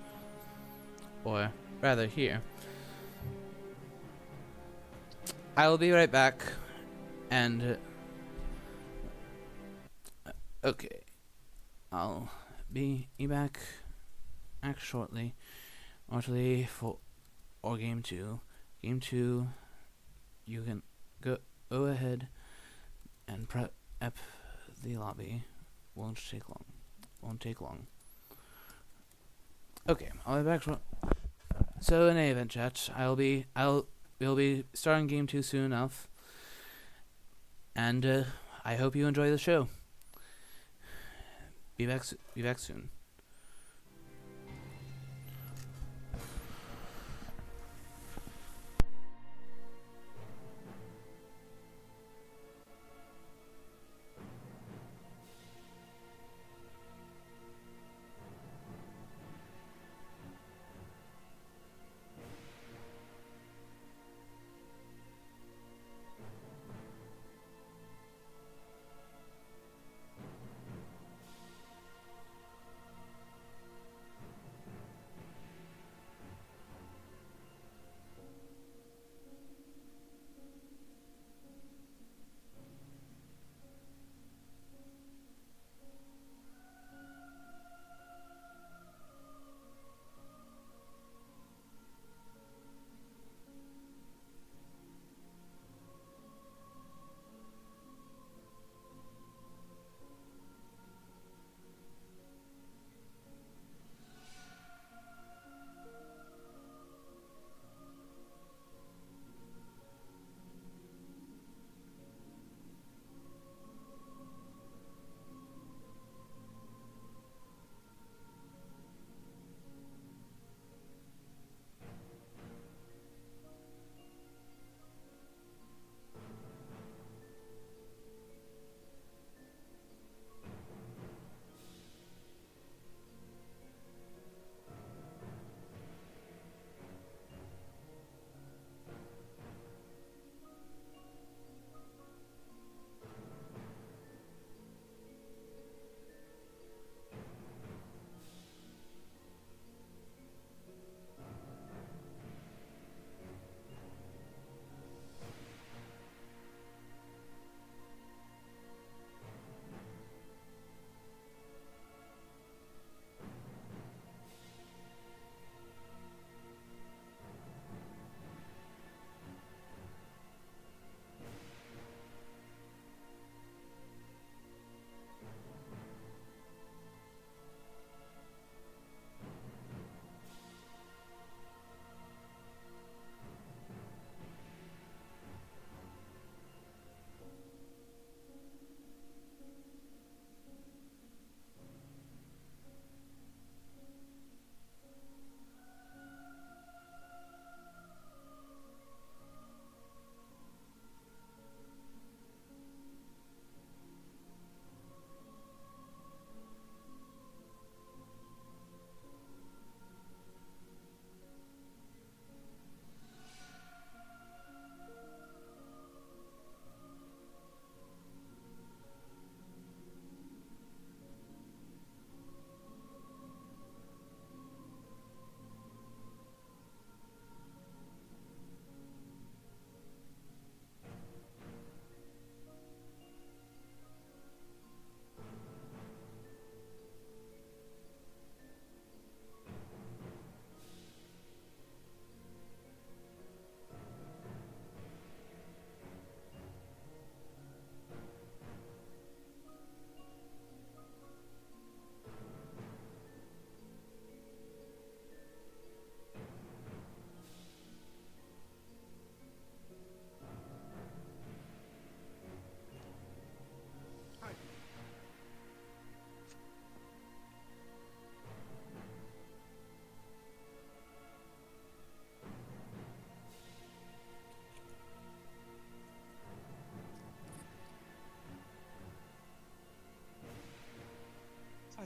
or rather here. I will be right back, and okay, I'll be back shortly for game two. Game two, you can go ahead and prep the lobby. Won't take long. Okay, I'll be back. So in any event, chat, we'll be starting game 2 soon enough, and I hope you enjoy the show. Be back soon.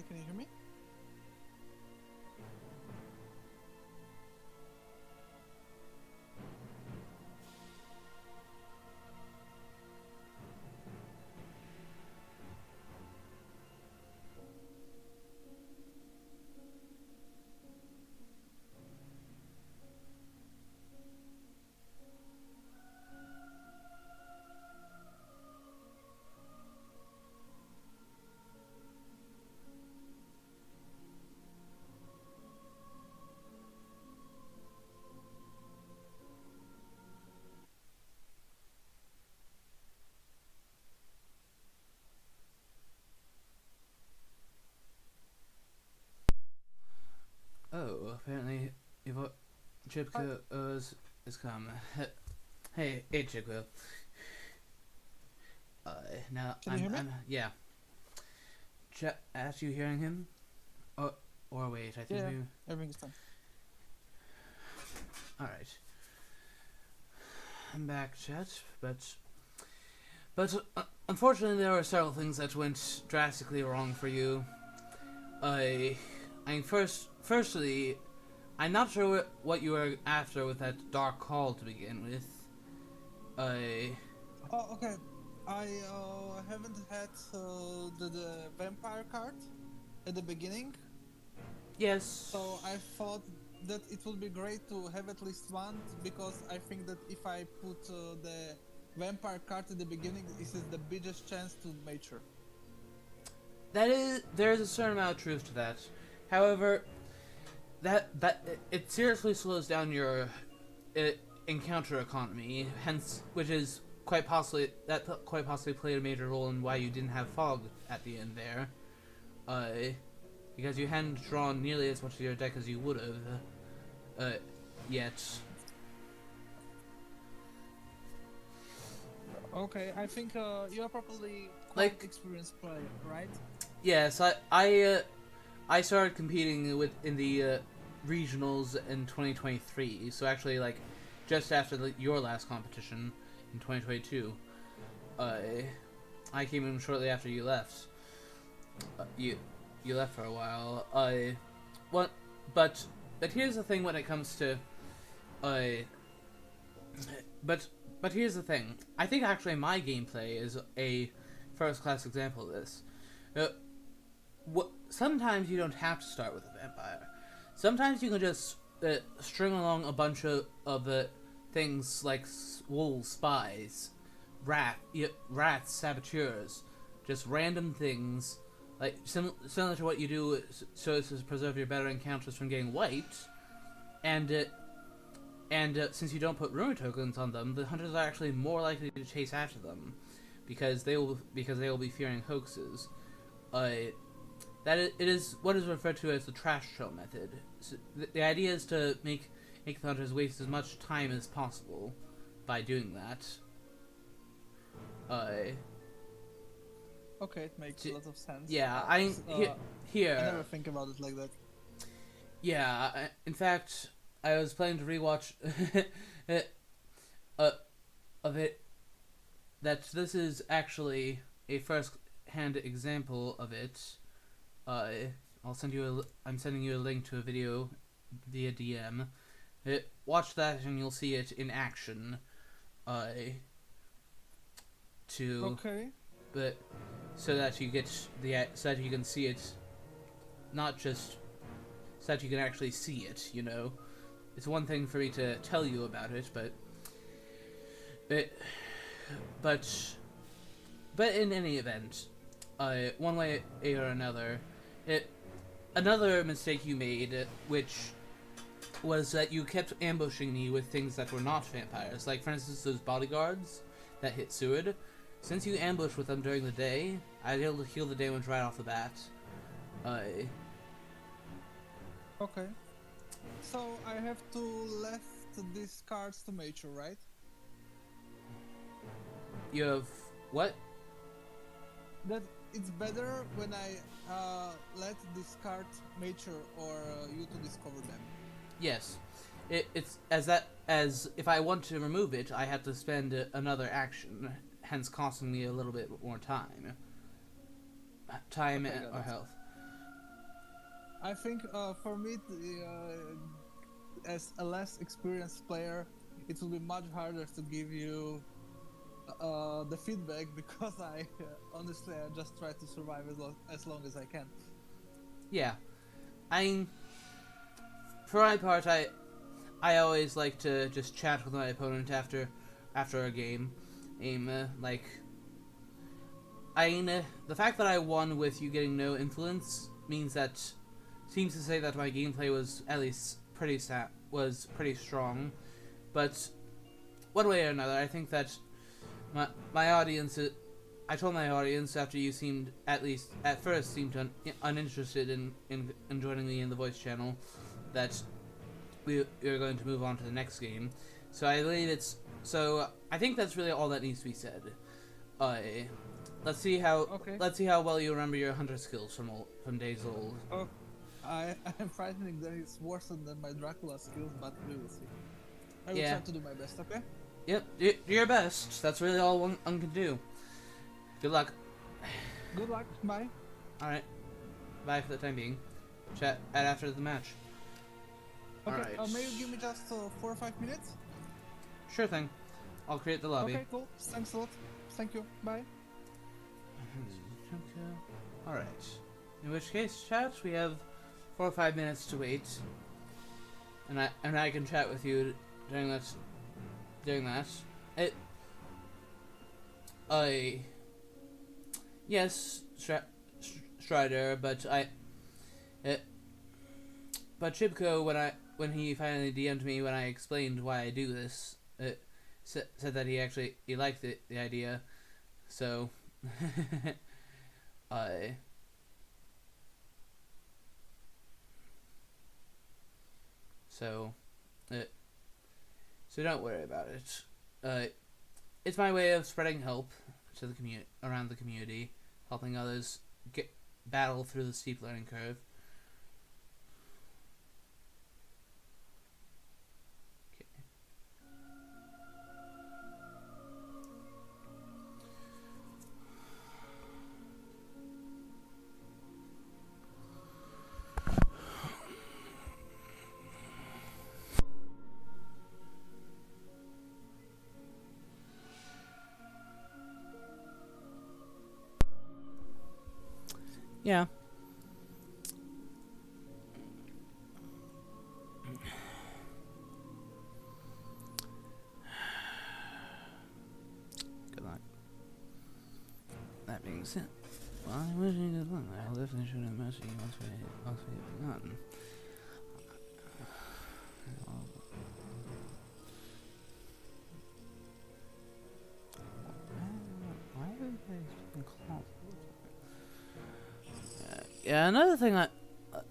can you hear me? Oh, apparently, CHIBKO3 is come. Hey, CHIBKO. Now Can you hear me? yeah. As you hearing him? Or wait, I think Yeah, we. everything's fine. All right. I'm back, chat, but unfortunately, there were several things that went drastically wrong for you. I mean, firstly, I'm not sure what you were after with that dark call to begin with. Oh, okay. I haven't had the vampire card at the beginning, Yes. so I thought that it would be great to have at least one, because I think that if I put the vampire card at the beginning, this is the biggest chance to mature. There is a certain amount of truth to that. However, it seriously slows down your encounter economy. Hence, which is quite possibly played a major role in why you didn't have fog at the end there. Because you hadn't drawn nearly as much of your deck as you would have yet. Okay, I think you are probably quite experienced player, right? Yes, I started competing in the regionals in 2023. So actually, like, just after your last competition in 2022, I came in shortly after you left. You left for a while. But here's the thing when it comes to, but here's the thing. I think actually my gameplay is a first-class example of this. Sometimes you don't have to start with a vampire. Sometimes you can just string along a bunch of things like wolves, spies, rats, saboteurs, just random things, like similar to what you do so as to preserve your better encounters from getting wiped, and since you don't put rumor tokens on them, the hunters are actually more likely to chase after them, because they will be fearing hoaxes. It is what is referred to as the trash trail method. So the idea is to make the hunters waste as much time as possible by doing that. Okay, it makes a lot of sense. Yeah, here. I never think about it like that. Yeah, in fact, I was planning to rewatch of it. That this is actually a first-hand example of it. I'm sending you a link to a video via DM. Watch that and you'll see it in action. Okay. But so that you get so that you can see it, not just so that you can actually see it. You know, it's one thing for me to tell you about it, but in any event, one way or another, another mistake you made, which was that you kept ambushing me with things that were not vampires. Like, for instance, those bodyguards that hit Seward. Since you ambushed with them during the day, I was able to heal the damage right off the bat. Okay. So I have to left these cards to mature, right? You have what? That it's better when I let these cards mature, or you to discover them. Yes, it's as if I want to remove it, I have to spend another action, hence costing me a little bit more time. Or health. I think for me, as a less experienced player, it will be much harder to give you the feedback because I honestly I just try to survive as long as I can. Yeah, I mean, for my part, I always like to just chat with my opponent after a game. Like, I mean, the fact that I won with you getting no influence seems to say that my gameplay was at least was pretty strong. But one way or another, I think that my audience. I told my audience after you seemed at least at first seemed uninterested in joining me in the voice channel that we are going to move on to the next game. So I believe I think that's really all that needs to be said. Uh, let's see how Okay. well you remember your hunter skills from days old. Oh, I'm frightening that it's worse than my Dracula skills, but we will see. I will Yeah. try to do my best. Okay. Yep. Do your best. That's really all one can do. Good luck. Good luck. Bye. All right. Bye for the time being. Chat after the match. Okay. Alright. May you give me just 4 or 5 minutes? Sure thing. I'll create the lobby. Okay. Cool. Thanks a lot. Thank you. Bye. Alright. In which case, chat, we have 4 or 5 minutes to wait. And I can chat with you during that. I yes, Strider, but Chibko, when he finally DM'd me when I explained why I do this, said that he liked the idea, so I so so don't worry about it. It's my way of spreading help to the around the community, helping others battle through the steep learning curve. Yeah. Good luck. That being said, well, I wish you good luck. I'll definitely shoot a message once we have begun. Why are you guys being called? Yeah, another thing that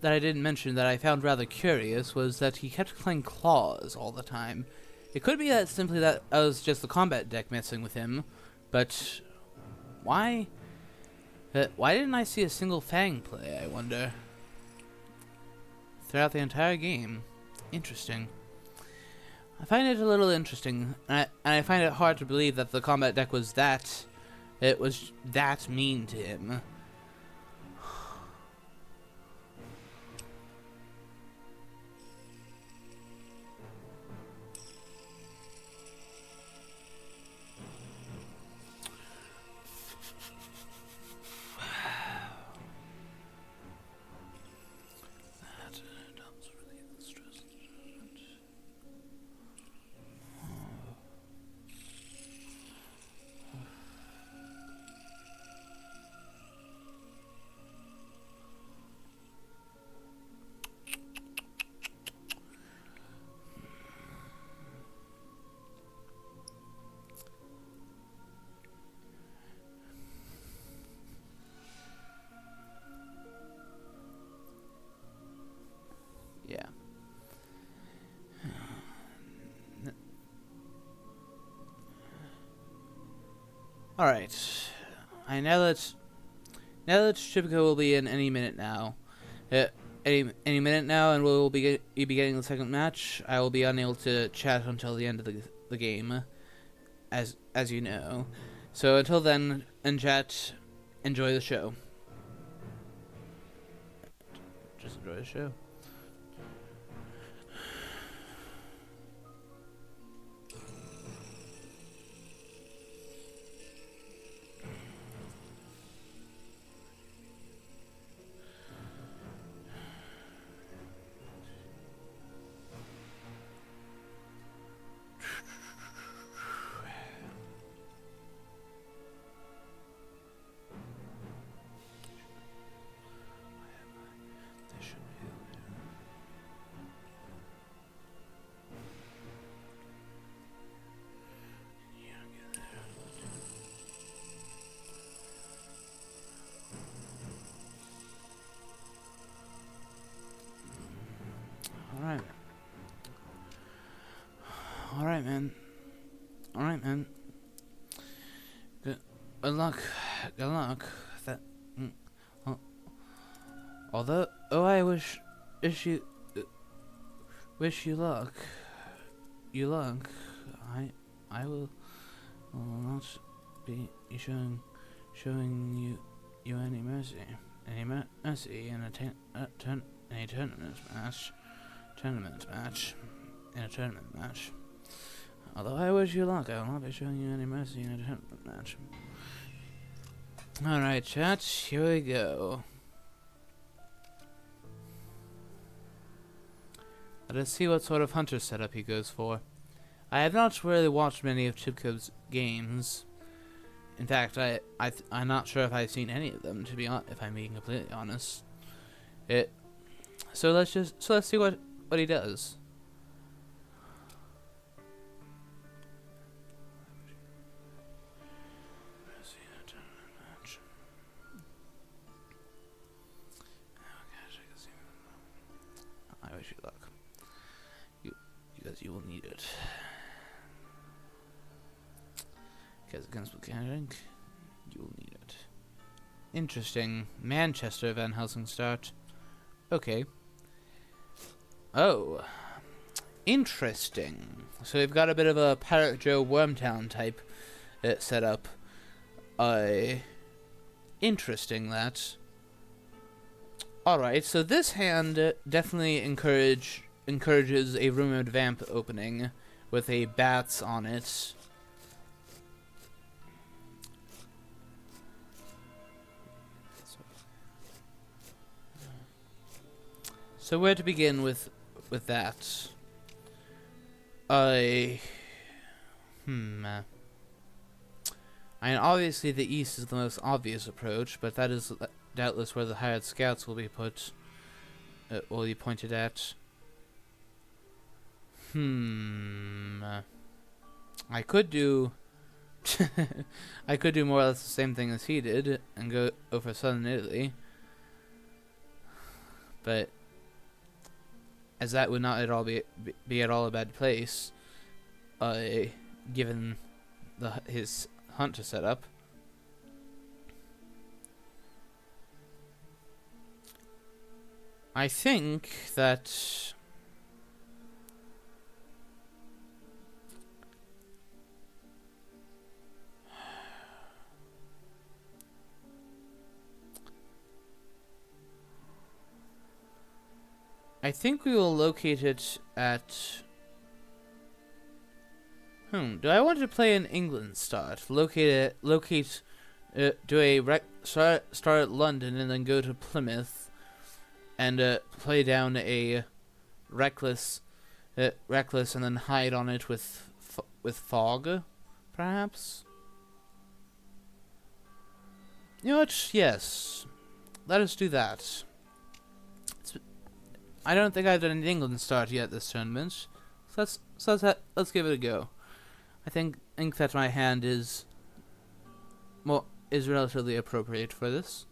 I didn't mention that I found rather curious was that he kept playing claws all the time. It could be that simply that was just the combat deck messing with him, but why? Why didn't I see a single Fang play, I wonder? Throughout the entire game. Interesting. I find it a little interesting, and I find it hard to believe that the combat deck was that mean to him. Yeah. All right. Now that CHIBKO will be in any minute now. Any minute now, and we'll be getting the second match. I will be unable to chat until the end of the game, as you know. So until then, in chat, enjoy the show. Just enjoy the show. Alright. Alright, man. Alright, man. Good luck. Good luck. That. Oh. Although, I wish you luck. You luck. I will not be showing you any mercy. Any mercy in a tournament match. In a tournament match. Although I wish you luck, I will not be showing you any mercy in a tournament match. Alright, chat, here we go. Let us see what sort of hunter setup he goes for. I have not really watched many of CHIBKO3's games. In fact, I'm not sure if I've seen any of them, to be honest, if I'm being completely honest. So let's see what he does. I wish you luck. Because you will need it. Because against Buchanan, you will need it. Interesting. Manchester Van Helsing start. Okay. Oh. Interesting. So we've got a bit of a Pirate Joe Wormtown type setup. Interesting that. Alright, so this hand definitely encourages a rumored vamp opening with a bats on it. So where to begin with that? I mean, obviously the east is the most obvious approach, but that is doubtless where the hired scouts will be pointed at. I could do I could do more or less the same thing as he did and go over southern Italy, but as that would not at all be at all a bad place, given his hunter setup. I think that we will locate it at... do I want to play in England start? Do a start at London and then go to Plymouth and play down a reckless and then hide on it with fog, perhaps? You know what? Yes. Let us do that. I don't think I've done an England start yet this tournament. So let's give it a go. I think that my hand is relatively appropriate for this.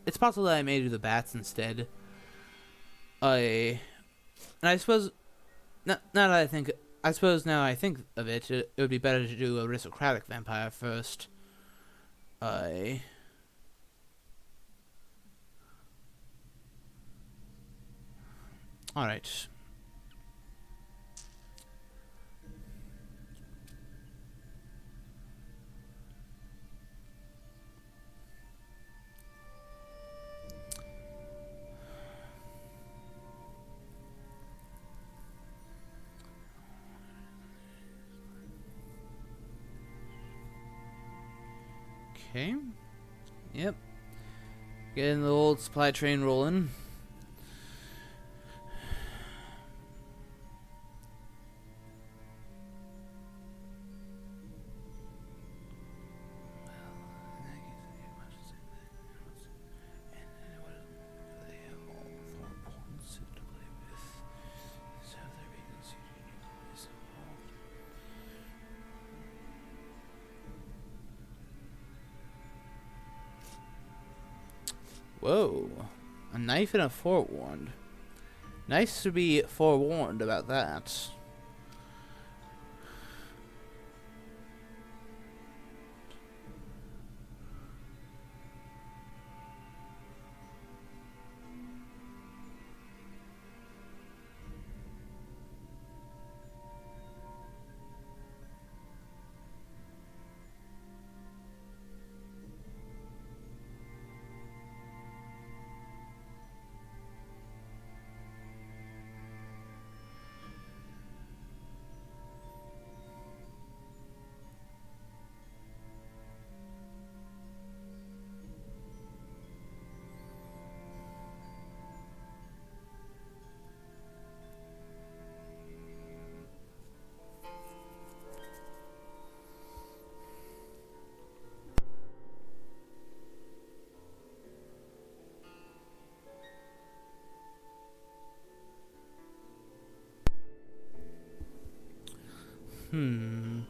It's possible that I may do the bats instead. And I suppose now I think of it, it would be better to do aristocratic vampire first. Alright. Okay. Yep. Getting the old supply train rolling. Whoa. A knife and a forewarned. Nice to be forewarned about that. Hmm.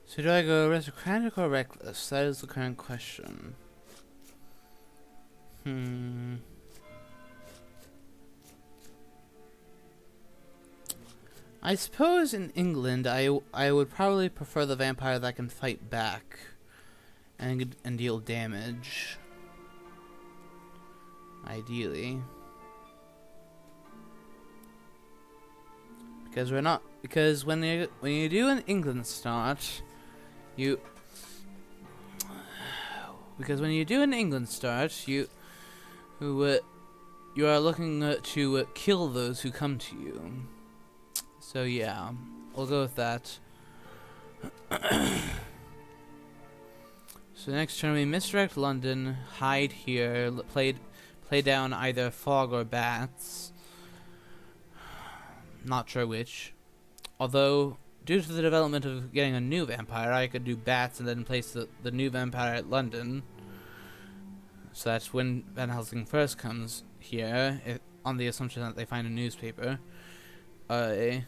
So do I go aristocratic or reckless? That is the current question. I suppose in England, I would probably prefer the vampire that can fight back and deal damage. Ideally, because when you do an England start, you are looking to kill those who come to you. So yeah, we'll go with that. So next turn we misdirect London, hide here, play down either fog or bats. Not sure which. Although, due to the development of getting a new vampire, I could do bats and then place the new vampire at London. So that's when Van Helsing first comes here, on the assumption that they find a newspaper. To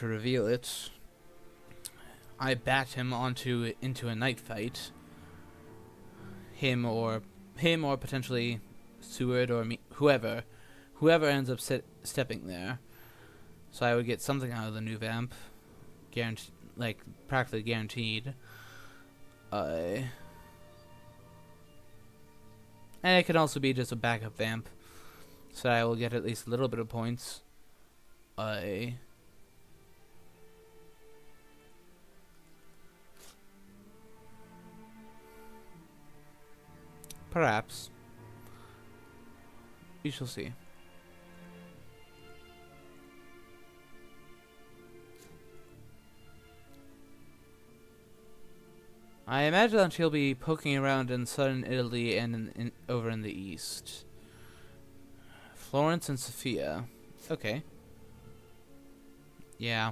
reveal it, I bat him into a night fight. Him or potentially Seward or me, whoever ends up stepping there. So I would get something out of the new vamp, practically guaranteed. And it can also be just a backup vamp, so I will get at least a little bit of points. Perhaps. We shall see. I imagine that she'll be poking around in southern Italy and over in the east. Florence and Sofia. Okay. Yeah.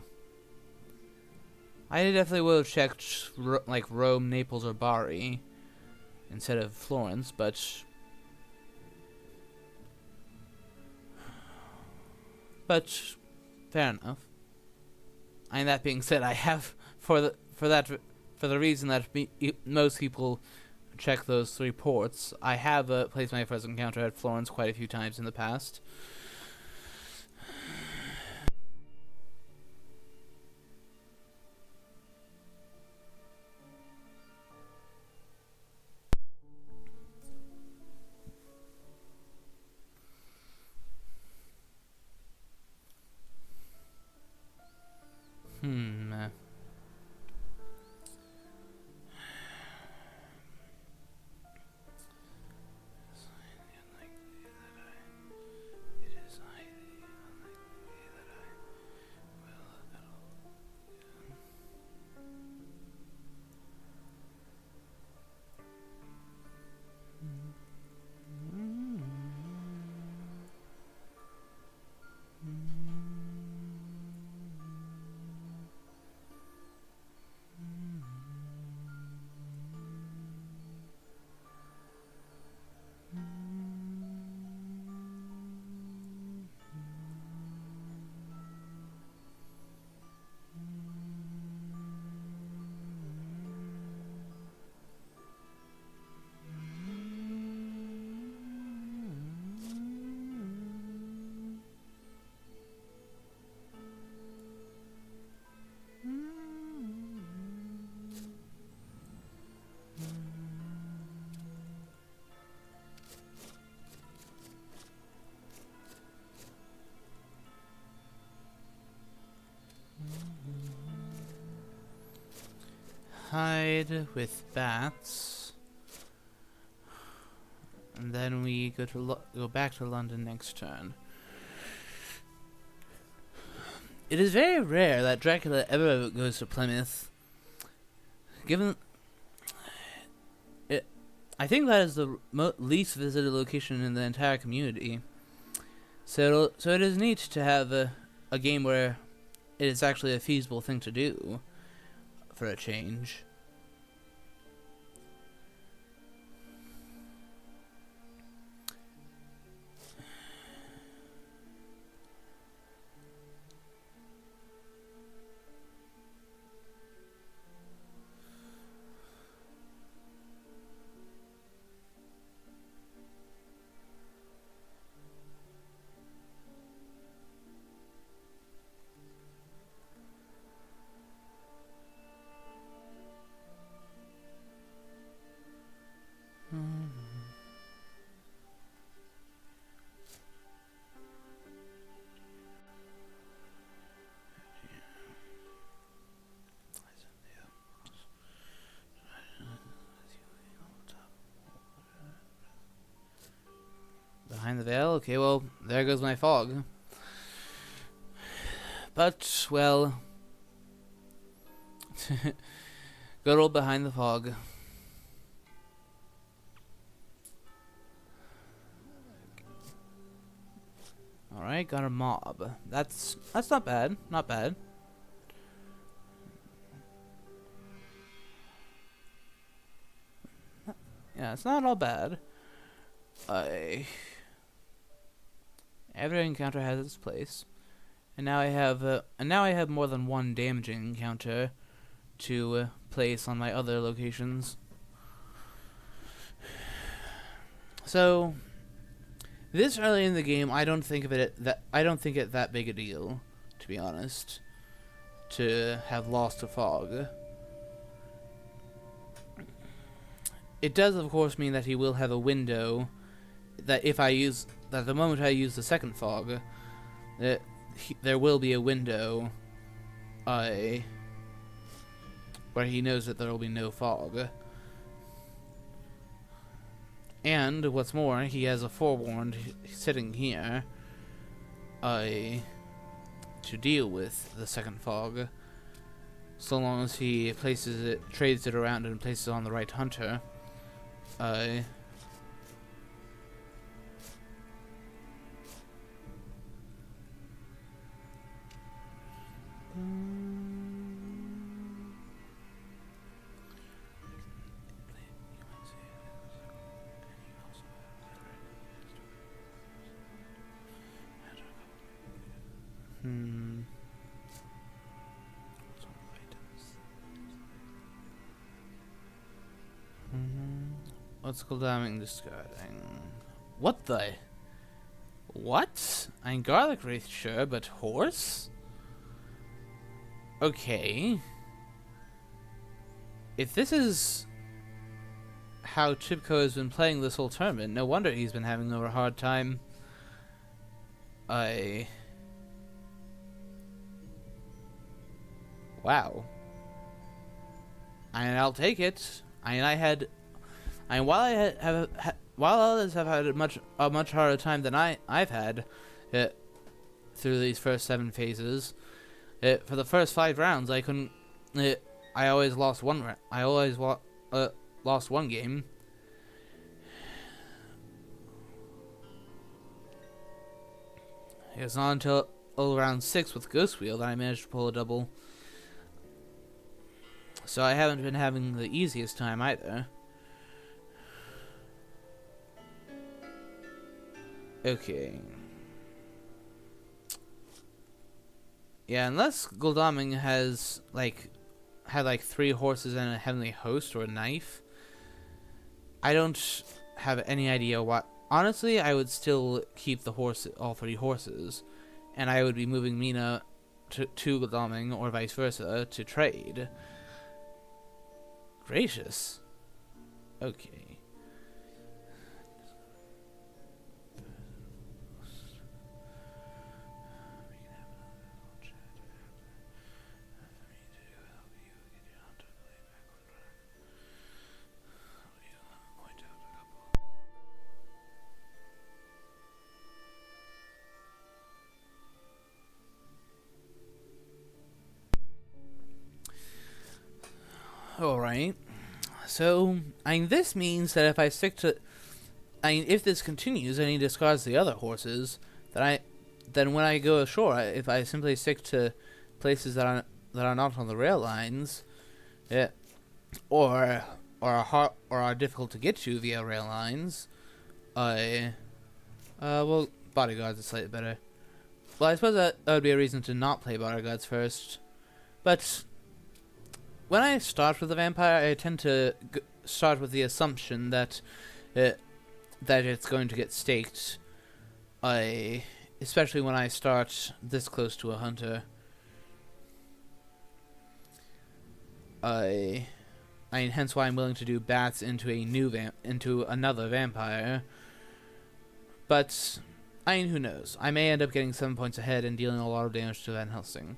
I definitely would have checked like Rome, Naples, or Bari instead of Florence, but fair enough. And that being said, I have for the reason that most people check those 3 ports, I have placed my first encounter at Florence quite a few times in the past. Hmm. Hide with bats, and then we go back to London next turn. It is very rare that Dracula ever goes to Plymouth. Given it, I think that is the least visited location in the entire community. So it is neat to have a game where it is actually a feasible thing to do for a change. Behind the veil? Okay, well, there goes my fog. But, well... good old behind the fog. Alright, got a mob. That's not bad. Not bad. Yeah, it's not all bad. Every encounter has its place, and now I have more than one damaging encounter to place on my other locations. So this early in the game, I don't think it that big a deal, to be honest, to have lost to fog. it does, of course, mean that he will have a window that the moment I use the second fog, there will be a window where he knows that there will be no fog. And, what's more, he has a forewarned sitting here to deal with the second fog, so long as he trades it around and places it on the right hunter. What's Goldaming discarding? What the? What? I'm Garlic Wraith, sure, but horse? Okay. If this is how CHIBKO has been playing this whole tournament, no wonder he's been having a hard time. Wow. And I'll take it. While others have had a much harder time than I've had through these first 7 phases, for the first 5 rounds I couldn't. I always lost one. I always lost one game. It was not until round 6 with Ghost Wheel that I managed to pull a double. So I haven't been having the easiest time either. Okay. Yeah, unless Goldaming has had 3 horses and a heavenly host or a knife, I don't have any idea what. Honestly, I would still keep all 3 horses, and I would be moving Mina to Goldaming or vice versa to trade. Gracious. Okay. Alright. So, this means that if I stick to... if this continues and he discards the other horses, then when I go ashore, if I simply stick to places that are not on the rail lines, or are difficult to get to via rail lines, well, bodyguards is slightly better. Well, I suppose that would be a reason to not play bodyguards first, but when I start with the vampire, I tend to start with the assumption that it's going to get staked. Especially when I start this close to a hunter. Hence why I'm willing to do bats into into another vampire. But who knows? I may end up getting 7 points ahead and dealing a lot of damage to Van Helsing.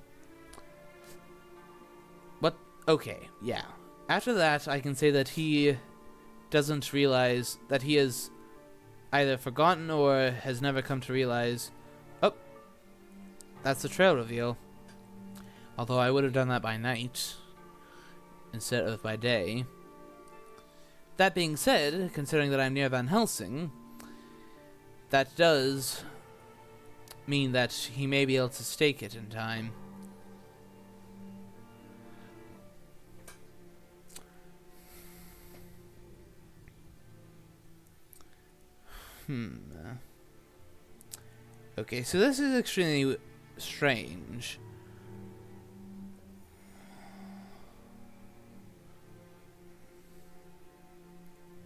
Okay, yeah. After that, I can say that he doesn't realize that he has either forgotten or has never come to realize. Oh, that's the trail reveal. Although I would have done that by night instead of by day. That being said, considering that I'm near Van Helsing, that does mean that he may be able to stake it in time. Okay, so this is extremely strange.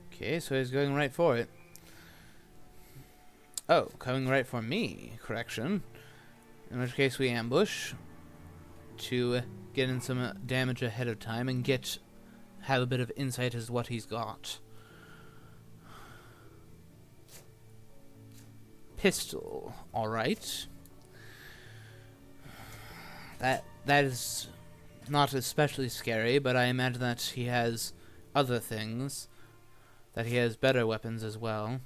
Okay, so he's going right for it. Oh, coming right for me. Correction. In which case we ambush to get in some damage ahead of time and have a bit of insight as to what he's got. pistol. All right. That is not especially scary, but I imagine that he has other things. That he has better weapons as well.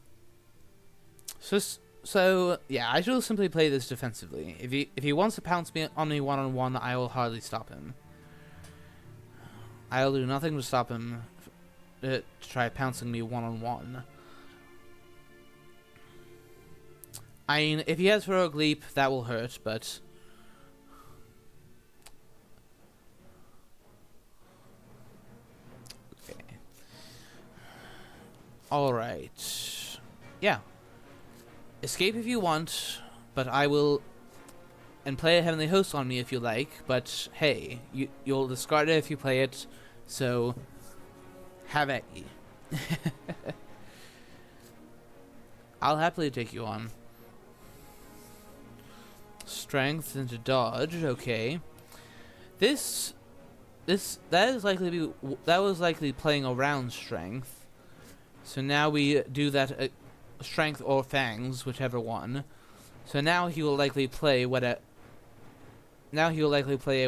So yeah, I shall simply play this defensively. If he wants to pounce me on me one-on-one, I will hardly stop him. I'll do nothing to stop him to try pouncing me one-on-one. I mean, if he has heroic leap, that will hurt, but okay. Alright. Yeah. Escape if you want, but I will... And play a Heavenly Host on me if you like, but hey, you'll discard it if you play it, so... Have at ye. I'll happily take you on. Strength into dodge, okay. That was likely playing around strength. So now we do that strength or fangs, whichever one. So now he will likely play a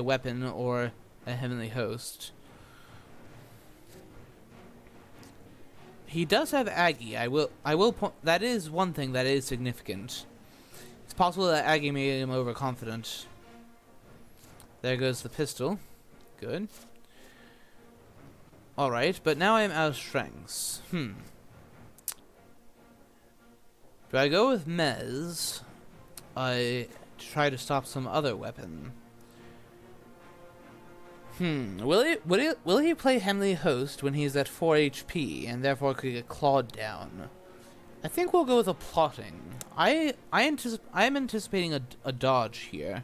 weapon or a Heavenly Host. He does have Aggie. I will point. That is one thing that is significant. It's possible that Aggie made him overconfident. There goes the pistol. Good. Alright, but now I'm out of strengths. Do I go with Mez? To try to stop some other weapon. Will he play Heavenly Host when he's at 4 HP and therefore could get clawed down? I think we'll go with a plotting. I'm anticipating a dodge here.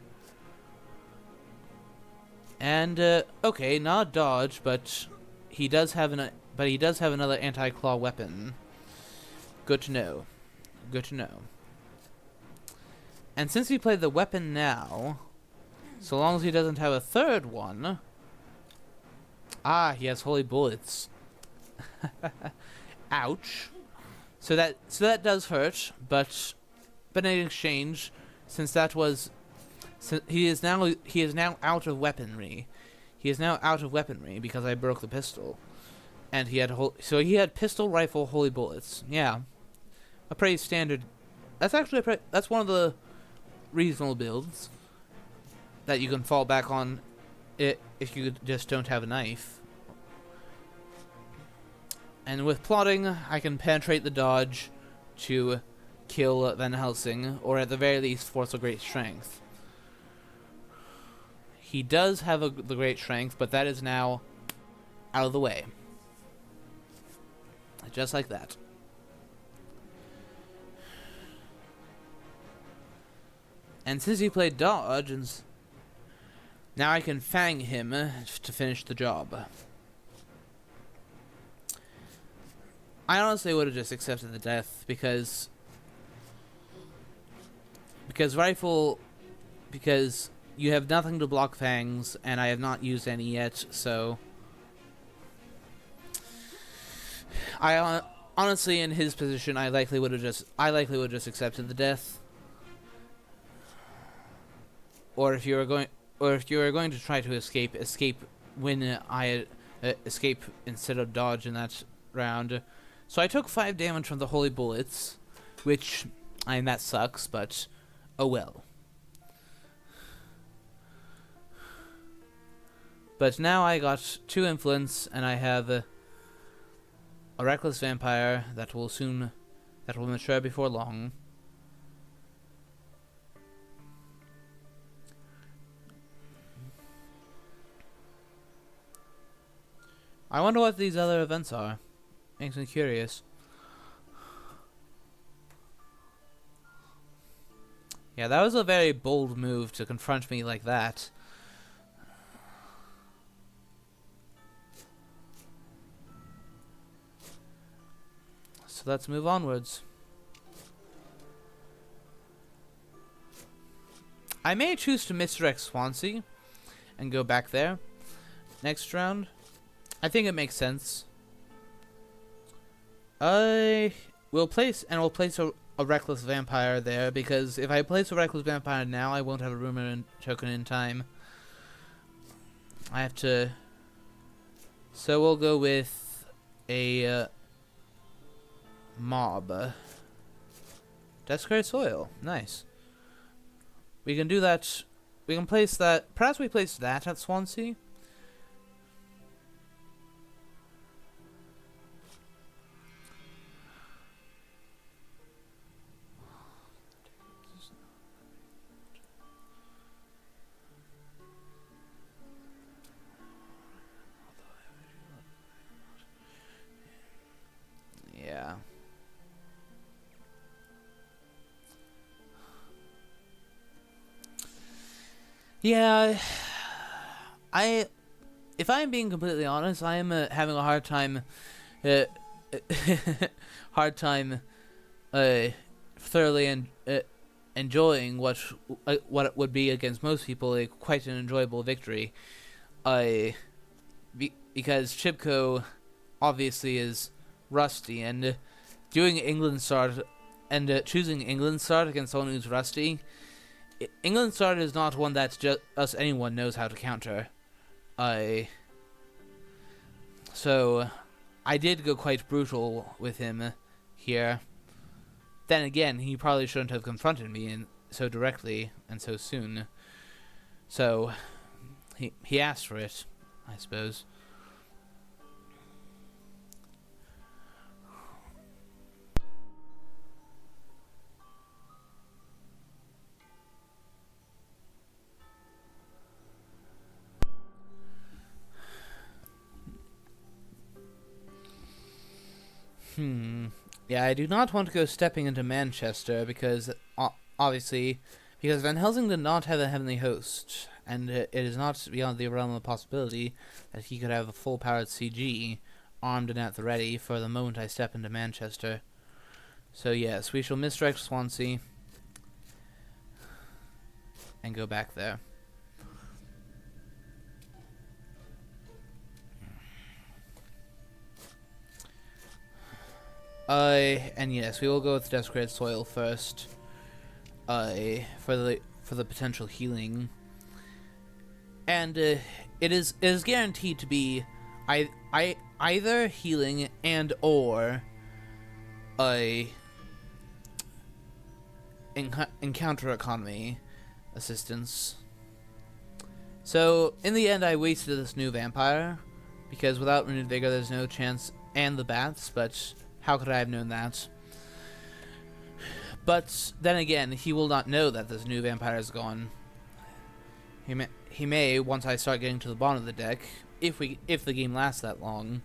And okay, not a dodge, but he does have another anti-claw weapon. Good to know. Good to know. And since he played the weapon now, so long as he doesn't have a third one. Ah, he has holy bullets. Ouch. So that does hurt, but in exchange, since he is now out of weaponry. He is now out of weaponry because I broke the pistol, and he had pistol, rifle, holy bullets. Yeah, a pretty standard. That's one of the reasonable builds that you can fall back on if you just don't have a knife. And with plotting, I can penetrate the dodge to kill Van Helsing, or at the very least force a great strength. He does have the great strength, but that is now out of the way. Just like that. And since he played dodge, now I can fang him to finish the job. I honestly would have just accepted the death because you have nothing to block fangs, and I have not used any yet, so honestly, in his position, I likely would have just accepted the death. Or if you were going to try to escape when I escape instead of dodge in that round. So I took 5 damage from the holy bullets, which that sucks, but oh well. But now I got 2 influence, and I have a reckless vampire that will mature before long. I wonder what these other events are. Makes me curious. Yeah, that was a very bold move to confront me like that. So let's move onwards. I may choose to misdirect Swansea and go back there next round. I think it makes sense. We'll place a reckless vampire there, because if I place a reckless vampire now, I won't have a rumor token in time. I have to. So we'll go with a mob. Desecrated soil. Nice. We can do that. We can place that. Perhaps we place that at Swansea. Yeah. Yeah, if I'm being completely honest, I am having a hard time, uh, hard time, thoroughly enjoying what it would be against most people quite an enjoyable victory. Because Chibko obviously is rusty, and doing England start and choosing England start against someone who's rusty. England start is not one that just anyone knows how to counter. So I did go quite brutal with him here. Then again, he probably shouldn't have confronted me so directly and so soon. So he asked for it, I suppose. Yeah, I do not want to go stepping into Manchester because, obviously, because Van Helsing did not have a heavenly host, and it is not beyond the realm of possibility that he could have a full-powered CG armed and at the ready for the moment I step into Manchester. So yes, we shall misdirect Swansea and go back there. And yes, we will go with Desecrated Soil first. For the potential healing. And it is guaranteed to be either healing and or encounter economy assistance. So in the end, I wasted this new vampire because without renewed vigor, there's no chance, and the bats, but how could I have known that? But then again, he will not know that this new vampire is gone. He may once I start getting to the bottom of the deck, if the game lasts that long.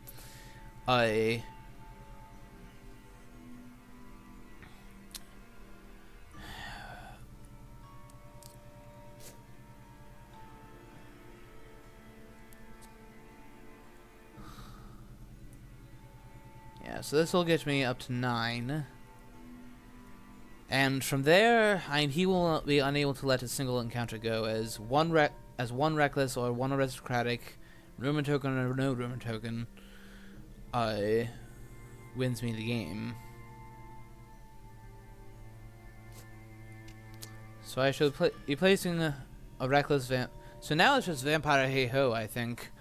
Yeah, so this will get me up to 9. And from there, he will be unable to let a single encounter go as one reckless or one aristocratic, rumor token or no rumor token, wins me the game. So I should be placing a reckless So now it's just vampire hey ho. I think,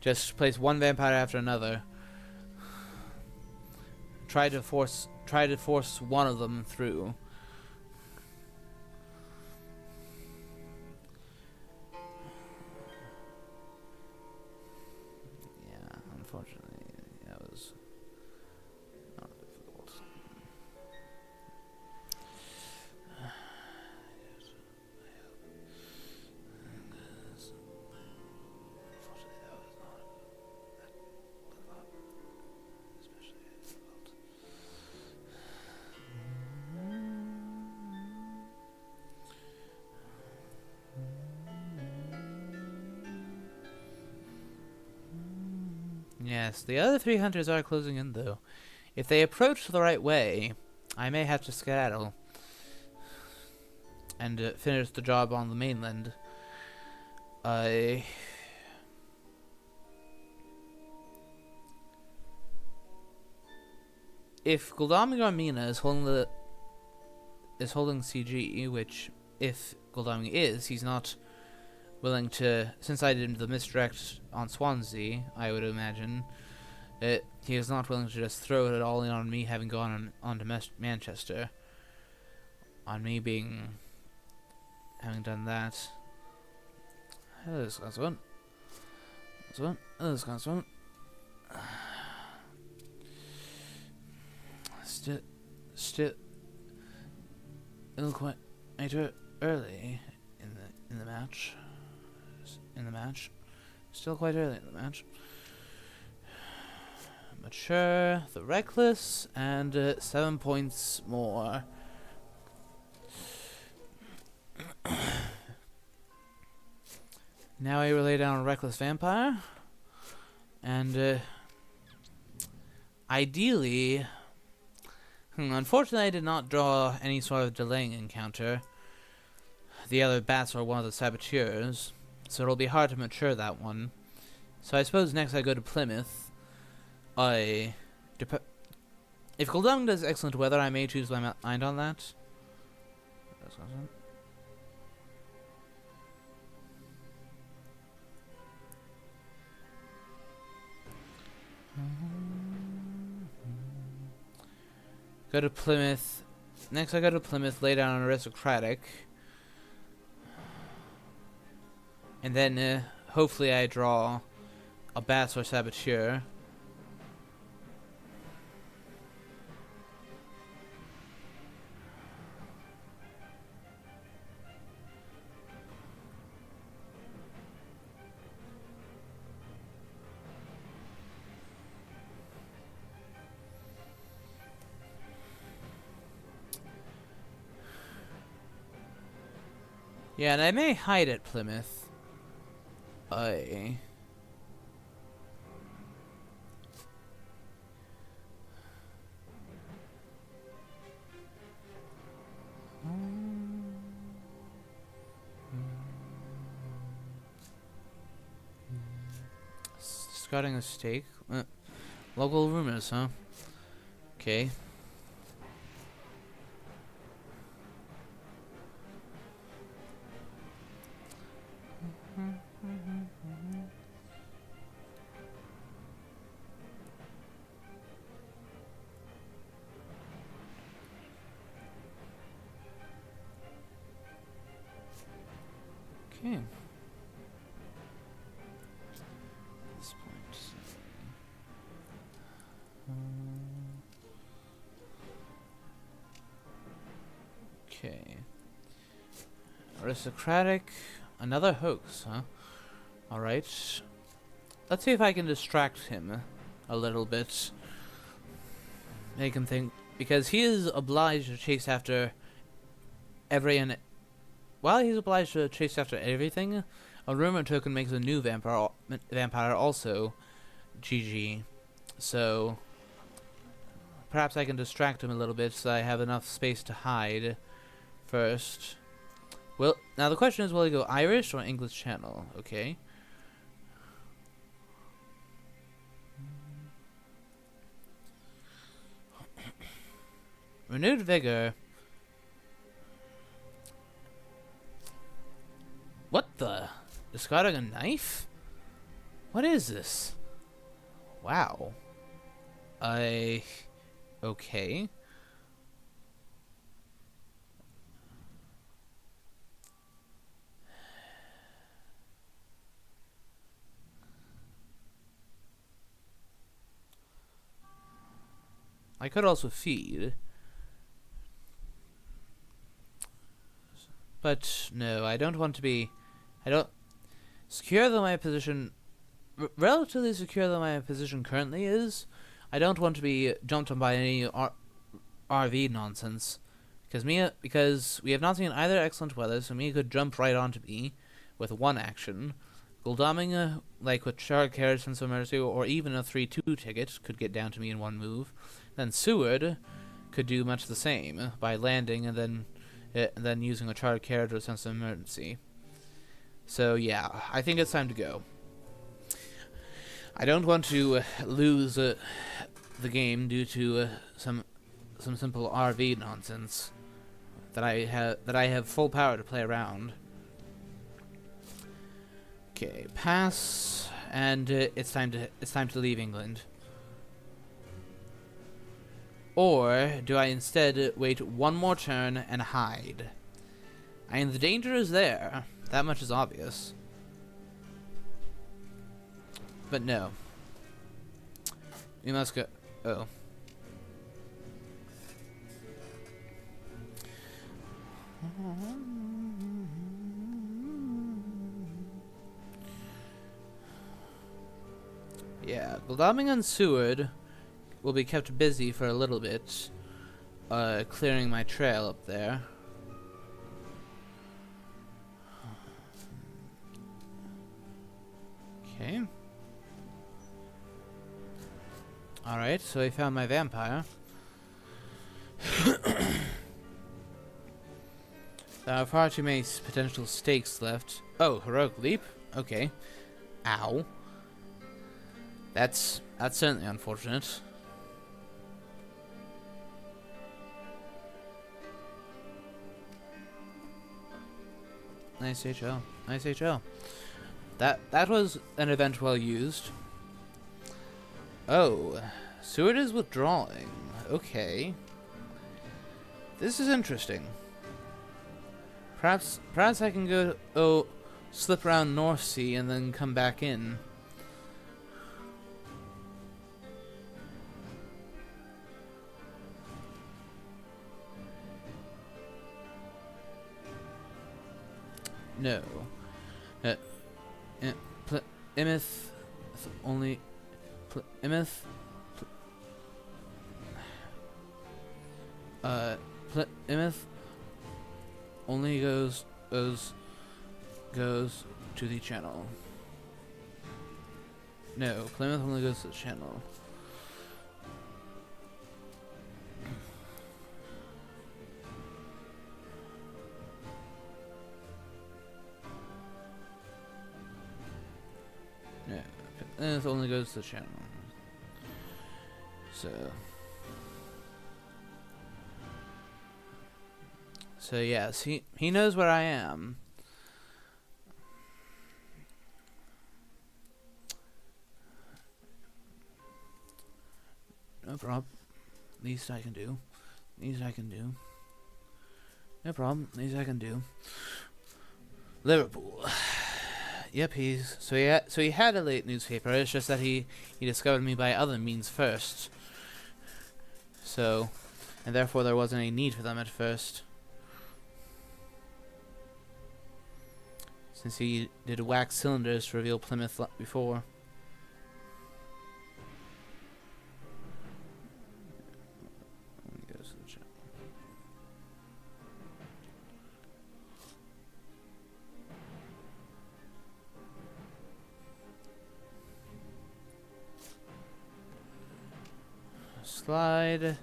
just place one vampire after another. Try to force one of them through. Yeah, unfortunately, that was not difficult. Yes, the other 3 hunters are closing in, though. If they approach the right way, I may have to skedaddle and finish the job on the mainland. If Guldami Armina is holding is holding CG, which, if Goldami is, he's not willing to, since I did the misdirect on Swansea, I would imagine, he is not willing to just throw it all in on me having gone on to Manchester. On me having done that. This last one. This one. This last one. Still, quite early in the match. Still quite early in the match. Mature, the reckless, and 7 points more. Now I lay down a reckless vampire, and ideally, unfortunately, I did not draw any sort of delaying encounter. The other bats are one of the saboteurs, so it'll be hard to mature that one. So I suppose next I go to Plymouth. If Goldung does excellent weather, I may choose my mind on that. Go to Plymouth. Next I go to Plymouth, lay down an aristocratic. And then hopefully I draw a Bats or Saboteur. Yeah, and I may hide at Plymouth. Discarding a stake. Local rumors, huh? Okay. Okay. This point. Okay. Aristocratic. Another hoax, huh? Alright. Let's see if I can distract him a little bit. Make him think. Because he is obliged to chase after while he's obliged to chase after everything, a rumor token makes a new vampire also GG. So perhaps I can distract him a little bit so I have enough space to hide first. Well, now the question is, will he go Irish or English Channel? Okay. Renewed vigor. What the? Discarding a knife? What is this? Wow. Okay. I could also feed. But no, I don't want to be... Secure though my position... relatively secure though my position currently is, I don't want to be jumped on by any RV nonsense. Because we have not seen either excellent weather, so Mia could jump right onto me with one action. Guldoming, like with Shard Carriage, Sense of Mercy, or even a 3-2 ticket, could get down to me in one move. Then Seward could do much the same by landing and then using a Charred Carriage or Sense of Emergency. So yeah, I think it's time to go. I don't want to lose the game due to some simple RV nonsense. that I have full power to play around. Okay, pass, and it's time to leave England. Or do I instead wait one more turn and hide? I mean, the danger is there. That much is obvious. But no. We must go. Oh. Yeah, Godalming and Seward will be kept busy for a little bit, clearing my trail up there. Okay. Alright, so I found my vampire. There are far too many potential stakes left. Oh, heroic leap? Okay. Ow. That's certainly unfortunate. Nice HL. Nice HL. That was an event well used. Oh, Seward is withdrawing. Okay. This is interesting. Perhaps I can go slip around North Sea and then come back in. No. Plymouth only. Plymouth. Plymouth only goes to the channel. No, Plymouth only goes to the channel. No, Plymouth only goes to the channel. So yes, he knows where I am. No problem. Least I can do. Least I can do. No problem. Least I can do. Liverpool. Yep, he had a late newspaper. It's just that he discovered me by other means first. So, and therefore there wasn't any need for them at first. Since he did wax cylinders to reveal Plymouth before. Slide.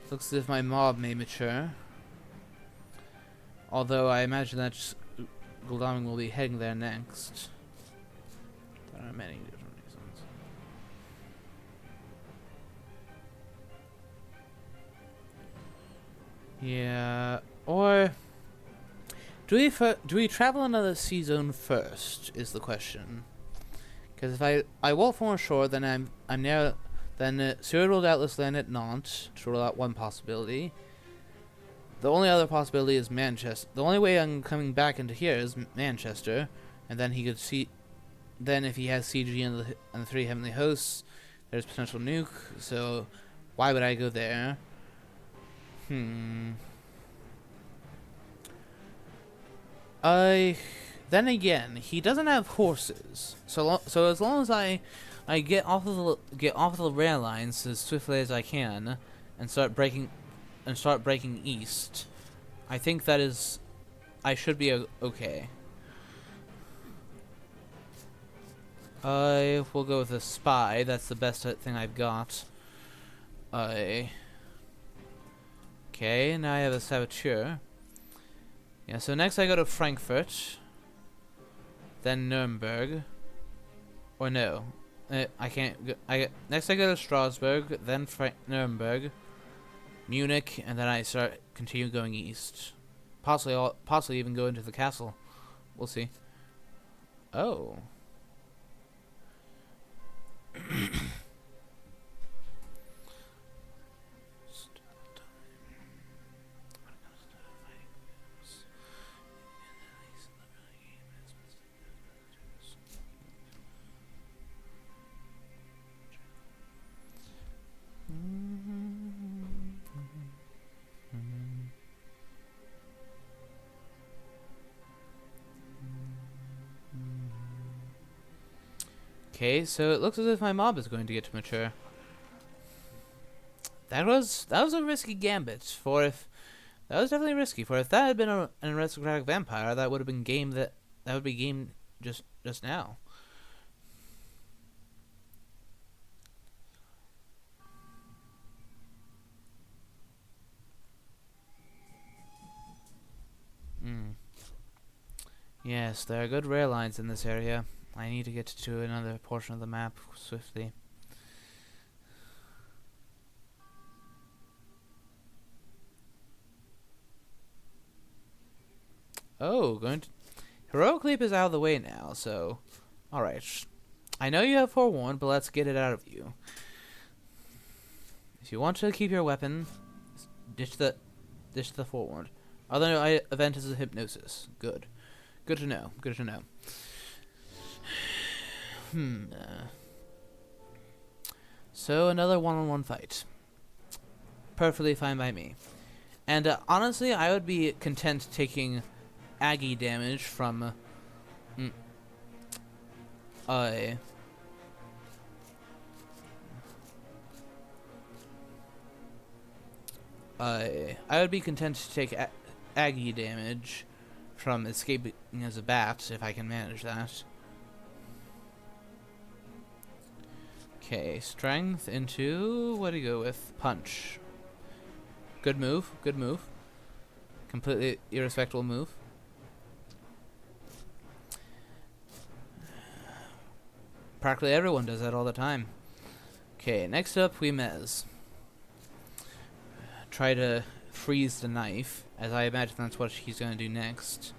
Looks as if my mob may mature. Although I imagine that Godalming will be heading there next. There are many different reasons. Yeah, or do we travel another sea zone first? Is the question. Because if I walk from shore, then I'm near. Then Seward will doubtless land at Nantes to rule out one possibility. The only other possibility is Manchester. The only way I'm coming back into here is Manchester, and then he could see. Then if he has CG and the three heavenly hosts, there's potential nuke. So why would I go there? Then again, he doesn't have horses. So as long as I get off of the rail lines as swiftly as I can and start breaking east, I think I should be okay. I will go with a spy. That's the best thing I've got. Okay, now I have a saboteur. Yeah, so next I go to Frankfurt, then Nuremberg, or no, I can't go. Next I go to Strasbourg, then Nuremberg, Munich, and then I continue going east. Possibly even go into the castle. We'll see. Oh. Okay, so it looks as if my mob is going to get to mature. That was a risky gambit. That was definitely risky. For if that had been an aristocratic vampire, that would have been game. That would be game just now. Yes, there are good rail lines in this area. I need to get to another portion of the map swiftly. Oh, Heroic Leap is out of the way now, so... Alright. I know you have Forewarned, but let's get it out of you. If you want to keep your weapon, ditch the Forewarned. Other event is a Hypnosis. Good. Good to know. Good to know. So, another one-on-one fight. Perfectly fine by me. And honestly, I would be content taking Aggie damage from... I would be content to take Aggie damage from escaping as a bat, if I can manage that. Okay, strength into... what do you go with? Punch. Good move, good move. Completely irrespectable move. Practically everyone does that all the time. Okay, next up we Mez. Try to freeze the knife, as I imagine that's what he's going to do next.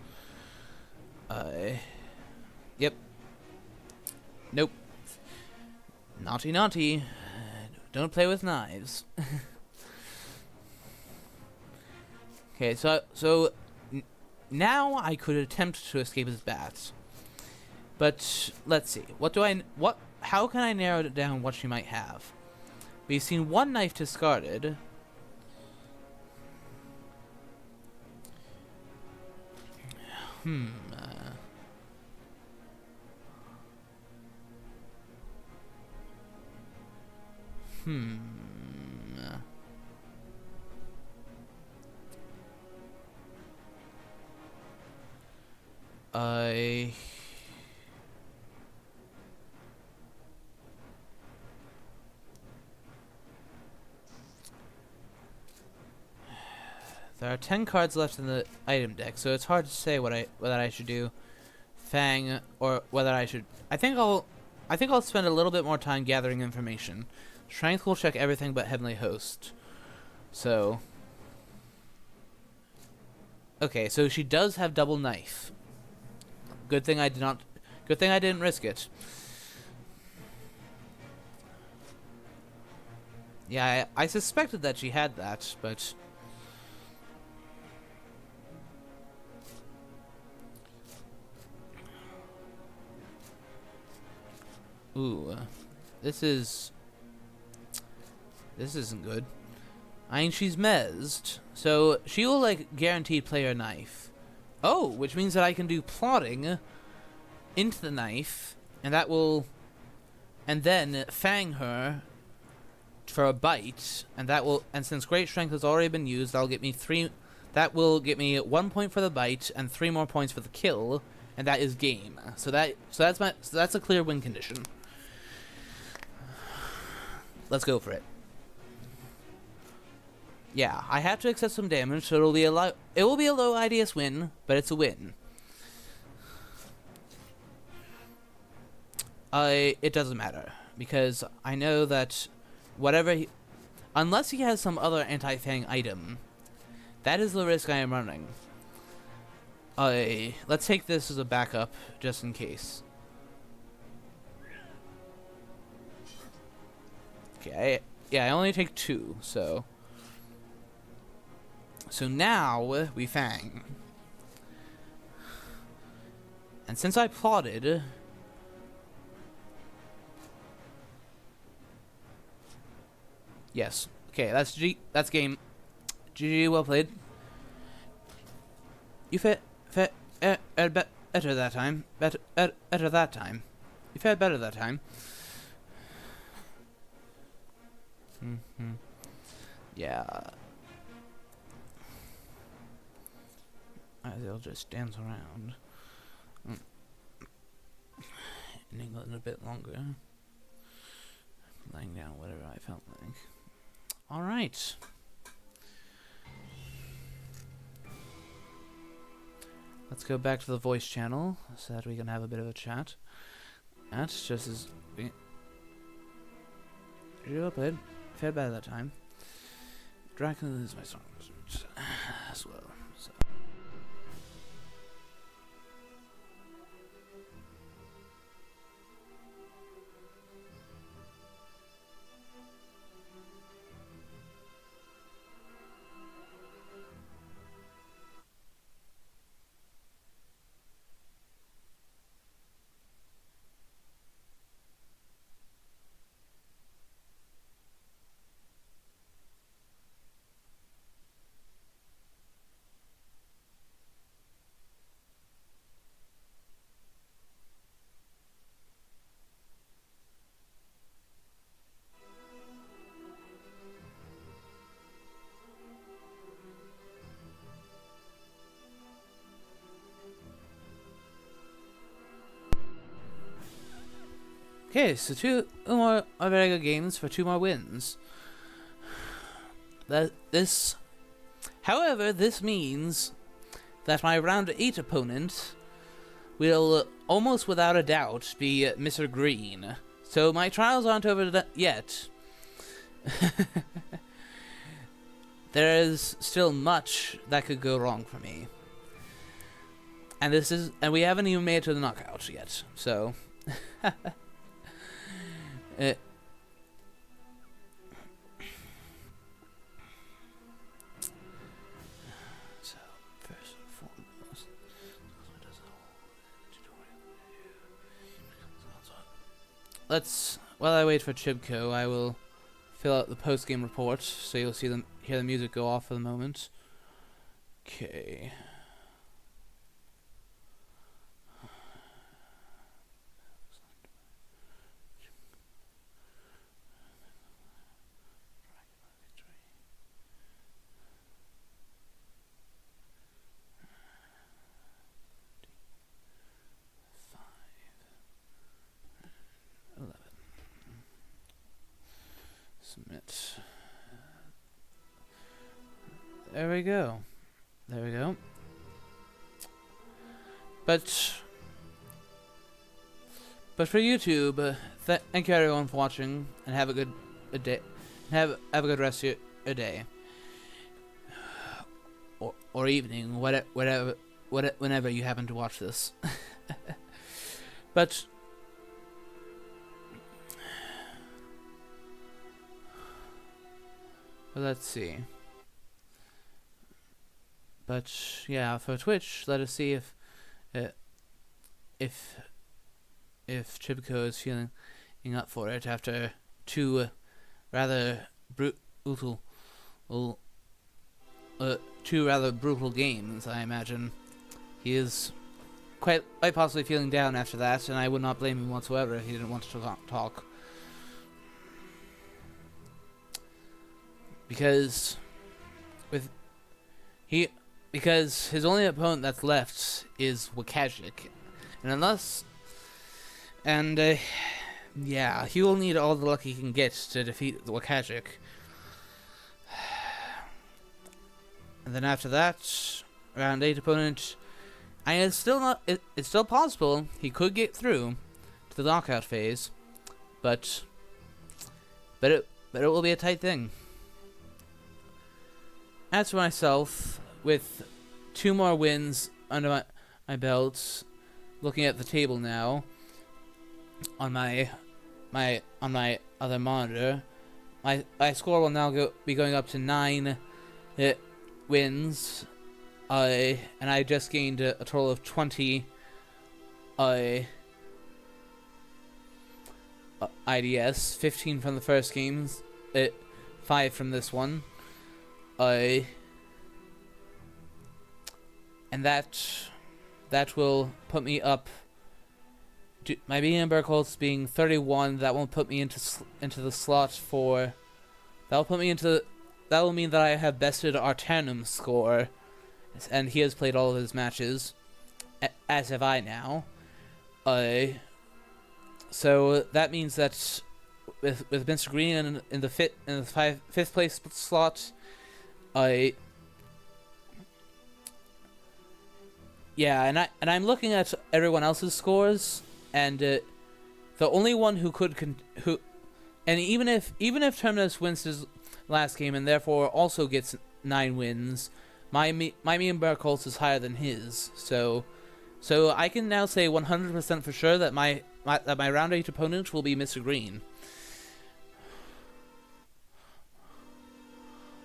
Yep. Nope. Naughty naughty. Don't play with knives. Okay, so now I could attempt to escape his bats. But let's see. How can I narrow it down what she might have? We've seen one knife discarded. There are 10 cards left in the item deck, so it's hard to say whether I should do Fang or whether I should. I think I'll spend a little bit more time gathering information. Strength will check everything but Heavenly Host. So, okay, so she does have double knife. Good thing I didn't risk it. Yeah, I suspected that she had that, but ooh, this isn't good. I mean, she's mezzed, so she will, like, guaranteed play her knife. Oh, which means that I can do plotting into the knife, and that will... and then fang her for a bite, and that will... and since Great Strength has already been used, that'll get me 3... that will get me 1 point for the bite, and 3 more points for the kill, and that is game. So that's a clear win condition. Let's go for it. Yeah, I have to accept some damage, so it will be a low IDS win, but it's a win. It doesn't matter, because I know that whatever unless he has some other anti-fang item. That is the risk I am running. Let's take this as a backup, just in case. Okay, yeah, I only take 2, so... So now, we fang. And since I plotted... Yes. Okay, that's game. GG, well played. You fared better that time. Better that time. You fared better that time. Yeah. They'll just dance around. In England a bit longer. Laying down whatever I felt like. Alright. Let's go back to the voice channel so that we can have a bit of a chat. That's just as... You played. Fair better that time. Dracula is my song as well. So. Okay, so 2 more very good games for 2 more wins. However, this means that my round 8 opponent will almost without a doubt be Mr. Green. So my trials aren't over yet. There is still much that could go wrong for me. And we haven't even made it to the knockout yet. So So, first and foremost, while I wait for Chibko, I will fill out the post-game report, so you'll hear the music go off for the moment. Okay. Submit. There we go. There we go. But for YouTube, thank you everyone for watching, and have a good day. Have a good rest of your day, or evening, whenever you happen to watch this. But let's see. But yeah, for Twitch, let us see if Chibko is feeling up for it after 2 rather brutal games. I imagine he is quite possibly feeling down after that, and I would not blame him whatsoever if he didn't want to talk. Because his only opponent that's left is Wakajik, yeah, he will need all the luck he can get to defeat the Wakajik. And then after that, round 8 opponent, and it's still possible he could get through to the knockout phase, but it will be a tight thing. as for myself, with 2 more wins under my belt, looking at the table now on my other monitor, my score will now be going up to 9 wins. And I just gained a total of 20 IDS, 15 from the first games, 5 from this one. And that will put me up. My Beatenberg holds being 31. That won't put me into the slot for. That will mean that I have bested Artanum's score, and he has played all of his matches, as have I now. So that means that with Mr. Green in the fifth place slot, yeah, and I'm looking at everyone else's scores, and the only one who and even if Terminus wins his last game and therefore also gets 9 wins, my Meerenberg Holtz is higher than his, so I can now say 100% for sure that my round 8 opponent will be Mr. Green.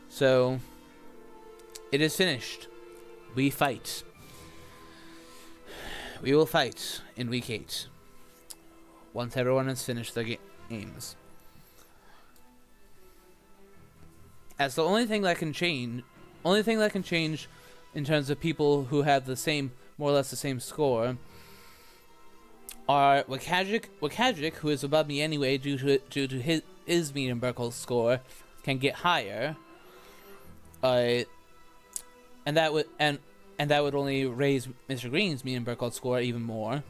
So it is finished. We fight. We will fight in week 8 once everyone has finished their games. As the only thing that can change in terms of people who have more or less the same score, are Wakajic, who is above me anyway due to his Meerenberg score, can get higher, and that would only raise Mr. Green's Meerenberg score even more,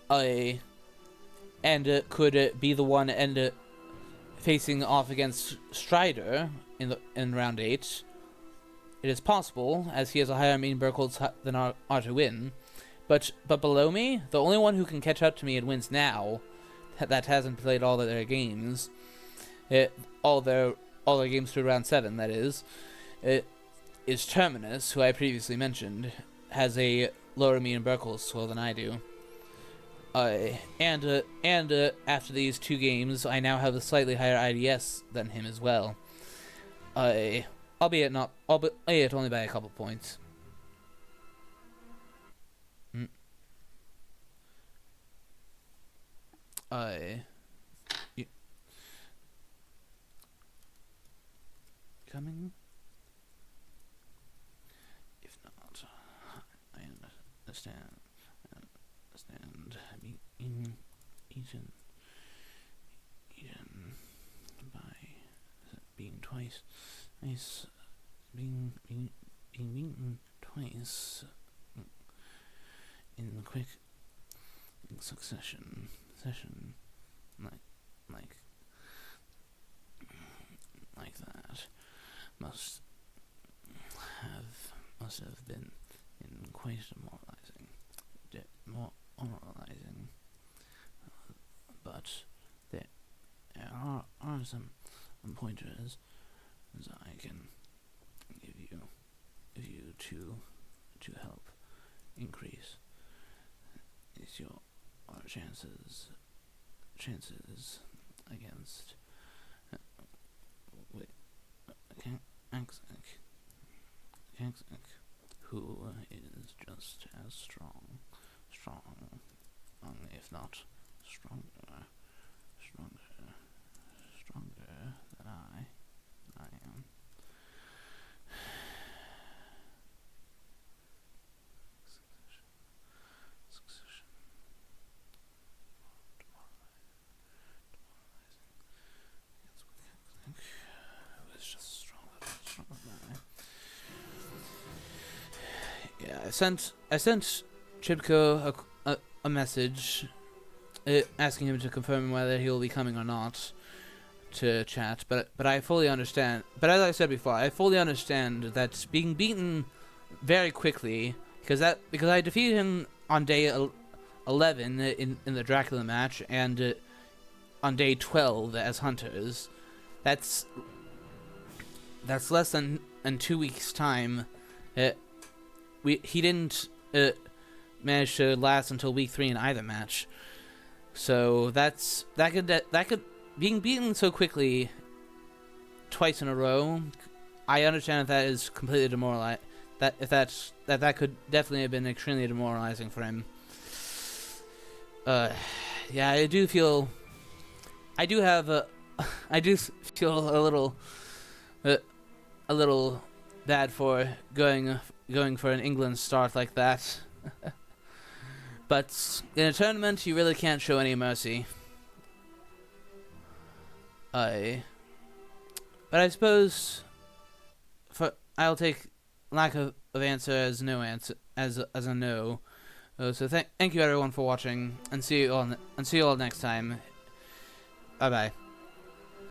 and could be the one facing off against Strider in round 8. It is possible, as he has a higher Meerenberg than R to win. But below me, the only one who can catch up to me and wins now, that hasn't played all of their games, all their games through round 7, that is Terminus, who I previously mentioned, has a lower Meerenberg score than I do. And after these 2 games, I now have a slightly higher IDS than him as well. Albeit only by a couple points. Coming? If not, I understand. Being eaten by being twice. Being beaten twice in quick succession. Like that must have been in quite demoralizing. But there are some pointers as I can give you to help increase your chances against Kanksik, who is just as strong, if not stronger than I am. Succession. Who is just stronger than I. Yeah, I sent CHIBKO a message asking him to confirm whether he will be coming or not to chat, but I fully understand. But as I said before, I fully understand that being beaten very quickly, because I defeated him on day 11 in the Dracula match, and on day 12 as hunters. that's less than in 2 weeks' time. He didn't manage to last until week 3 in either match. So that could being beaten so quickly twice in a row. I understand that is completely demoralizing. That could definitely have been extremely demoralizing for him. Yeah, I do feel a little bad for going for an England start like that. But in a tournament, you really can't show any mercy. But I suppose I'll take lack of answer as no answer as a no. So thank you everyone for watching, and see you all next time. Bye bye.